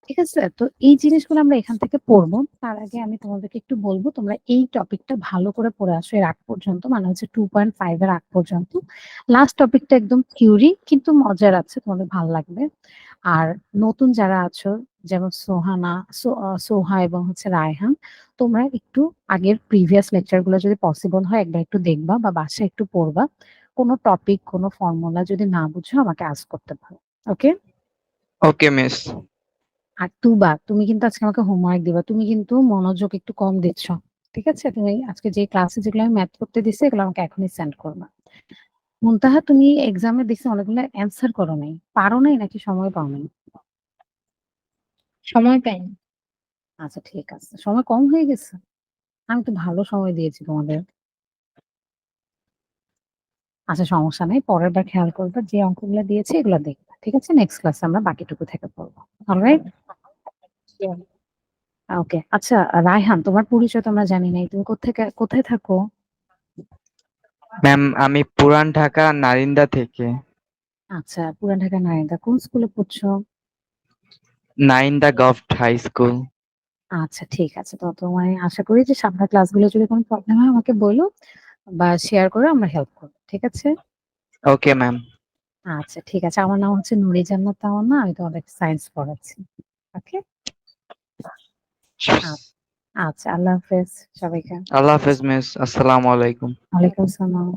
ঠিক আছে? তো এই জিনিসগুলো আমরা এখান থেকে পড়বো। তার আগে আমি তোমাদেরকে একটু বলব, তোমরা এই টপিকটা ভালো করে পড়ে আসো এর আগ পর্যন্ত। মানে হচ্ছে 2.5 এর আগ পর্যন্ত। লাস্ট টপিকটা একদম থিওরি, কিন্তু মজার আছে, তোমাদের ভাল লাগবে। আর নতুন যারা আছো, যেমন সোহানা, সোহা এবং হচ্ছে রায়হান, তোমরা একটু আগের প্রিভিয়াস লেকচার গুলো যদি পসিবল হয় একবার একটু দেখবা বা বাসায় একটু পড়বা। কোনো টপিক, কোনো ফর্মুলা যদি না বুঝো আমাকে আস্ক করতে পারো। ওকে? ওকে মিস। আর তুবা, তুমি কিন্তু আজকে আমাকে হোমওয়ার্ক দিবা। তুমি কিন্তু মনোযোগ একটু কম দিচ্ছ। ঠিক আছে? তুমি আজকে যে ক্লাসে যেগুলো আমি ম্যাথ করতে দিছি এগুলো আমাকে এখনই সেন্ড করবা। মুনতাহা, তুমি এক্সামে দেখছি অনেকগুলো অ্যান্সার করো নাই। পারো নাই নাকি সময় পাও নাই? সময় পাইনি। আচ্ছা ঠিক আছে। সময় কম হয়ে গেছে? আমি তো ভালো সময় দিয়েছি তোমাদের। আচ্ছা সমস্যা নাই, পরের বার খেয়াল করবে যে অঙ্কগুলো দিয়েছে এগুলো দেখবে, ঠিক আছে? নেক্সট ক্লাসে আমরা বাকিটুকু থেকে পড়বো। অলরাইট, ওকে। আচ্ছা রায়হান, তোমার পরিচয় তো আমরা জানি নাই, তুমি কোথায় থাকো? ম্যাম আমি পুরান ঢাকা নারিন্দা থেকে। আচ্ছা, পুরান ঢাকা নারিন্দা, কোন স্কুলে পড়ছো? Narinda government high school. আচ্ছা ঠিক আছে, তো তোমায় আশা করি যে সামনের ক্লাসগুলো যদি কোনো প্রবলেম হয় আমাকে বলো বা শেয়ার করে আমরা হেল্প করবো, ঠিক আছে? Okay ma'am. আচ্ছা ঠিক আছে, আমার নাম হচ্ছে নুরি জান্নাত তামান্না, আমি তোমাদের সায়েন্স পড়াচ্ছি। ওকে, আচ্ছা আল্লাহ হাফেজ সবাইকে। আল্লাহ হাফেজ মিস, আসসালামু আলাইকুম। ওয়ালাইকুম আসসালাম।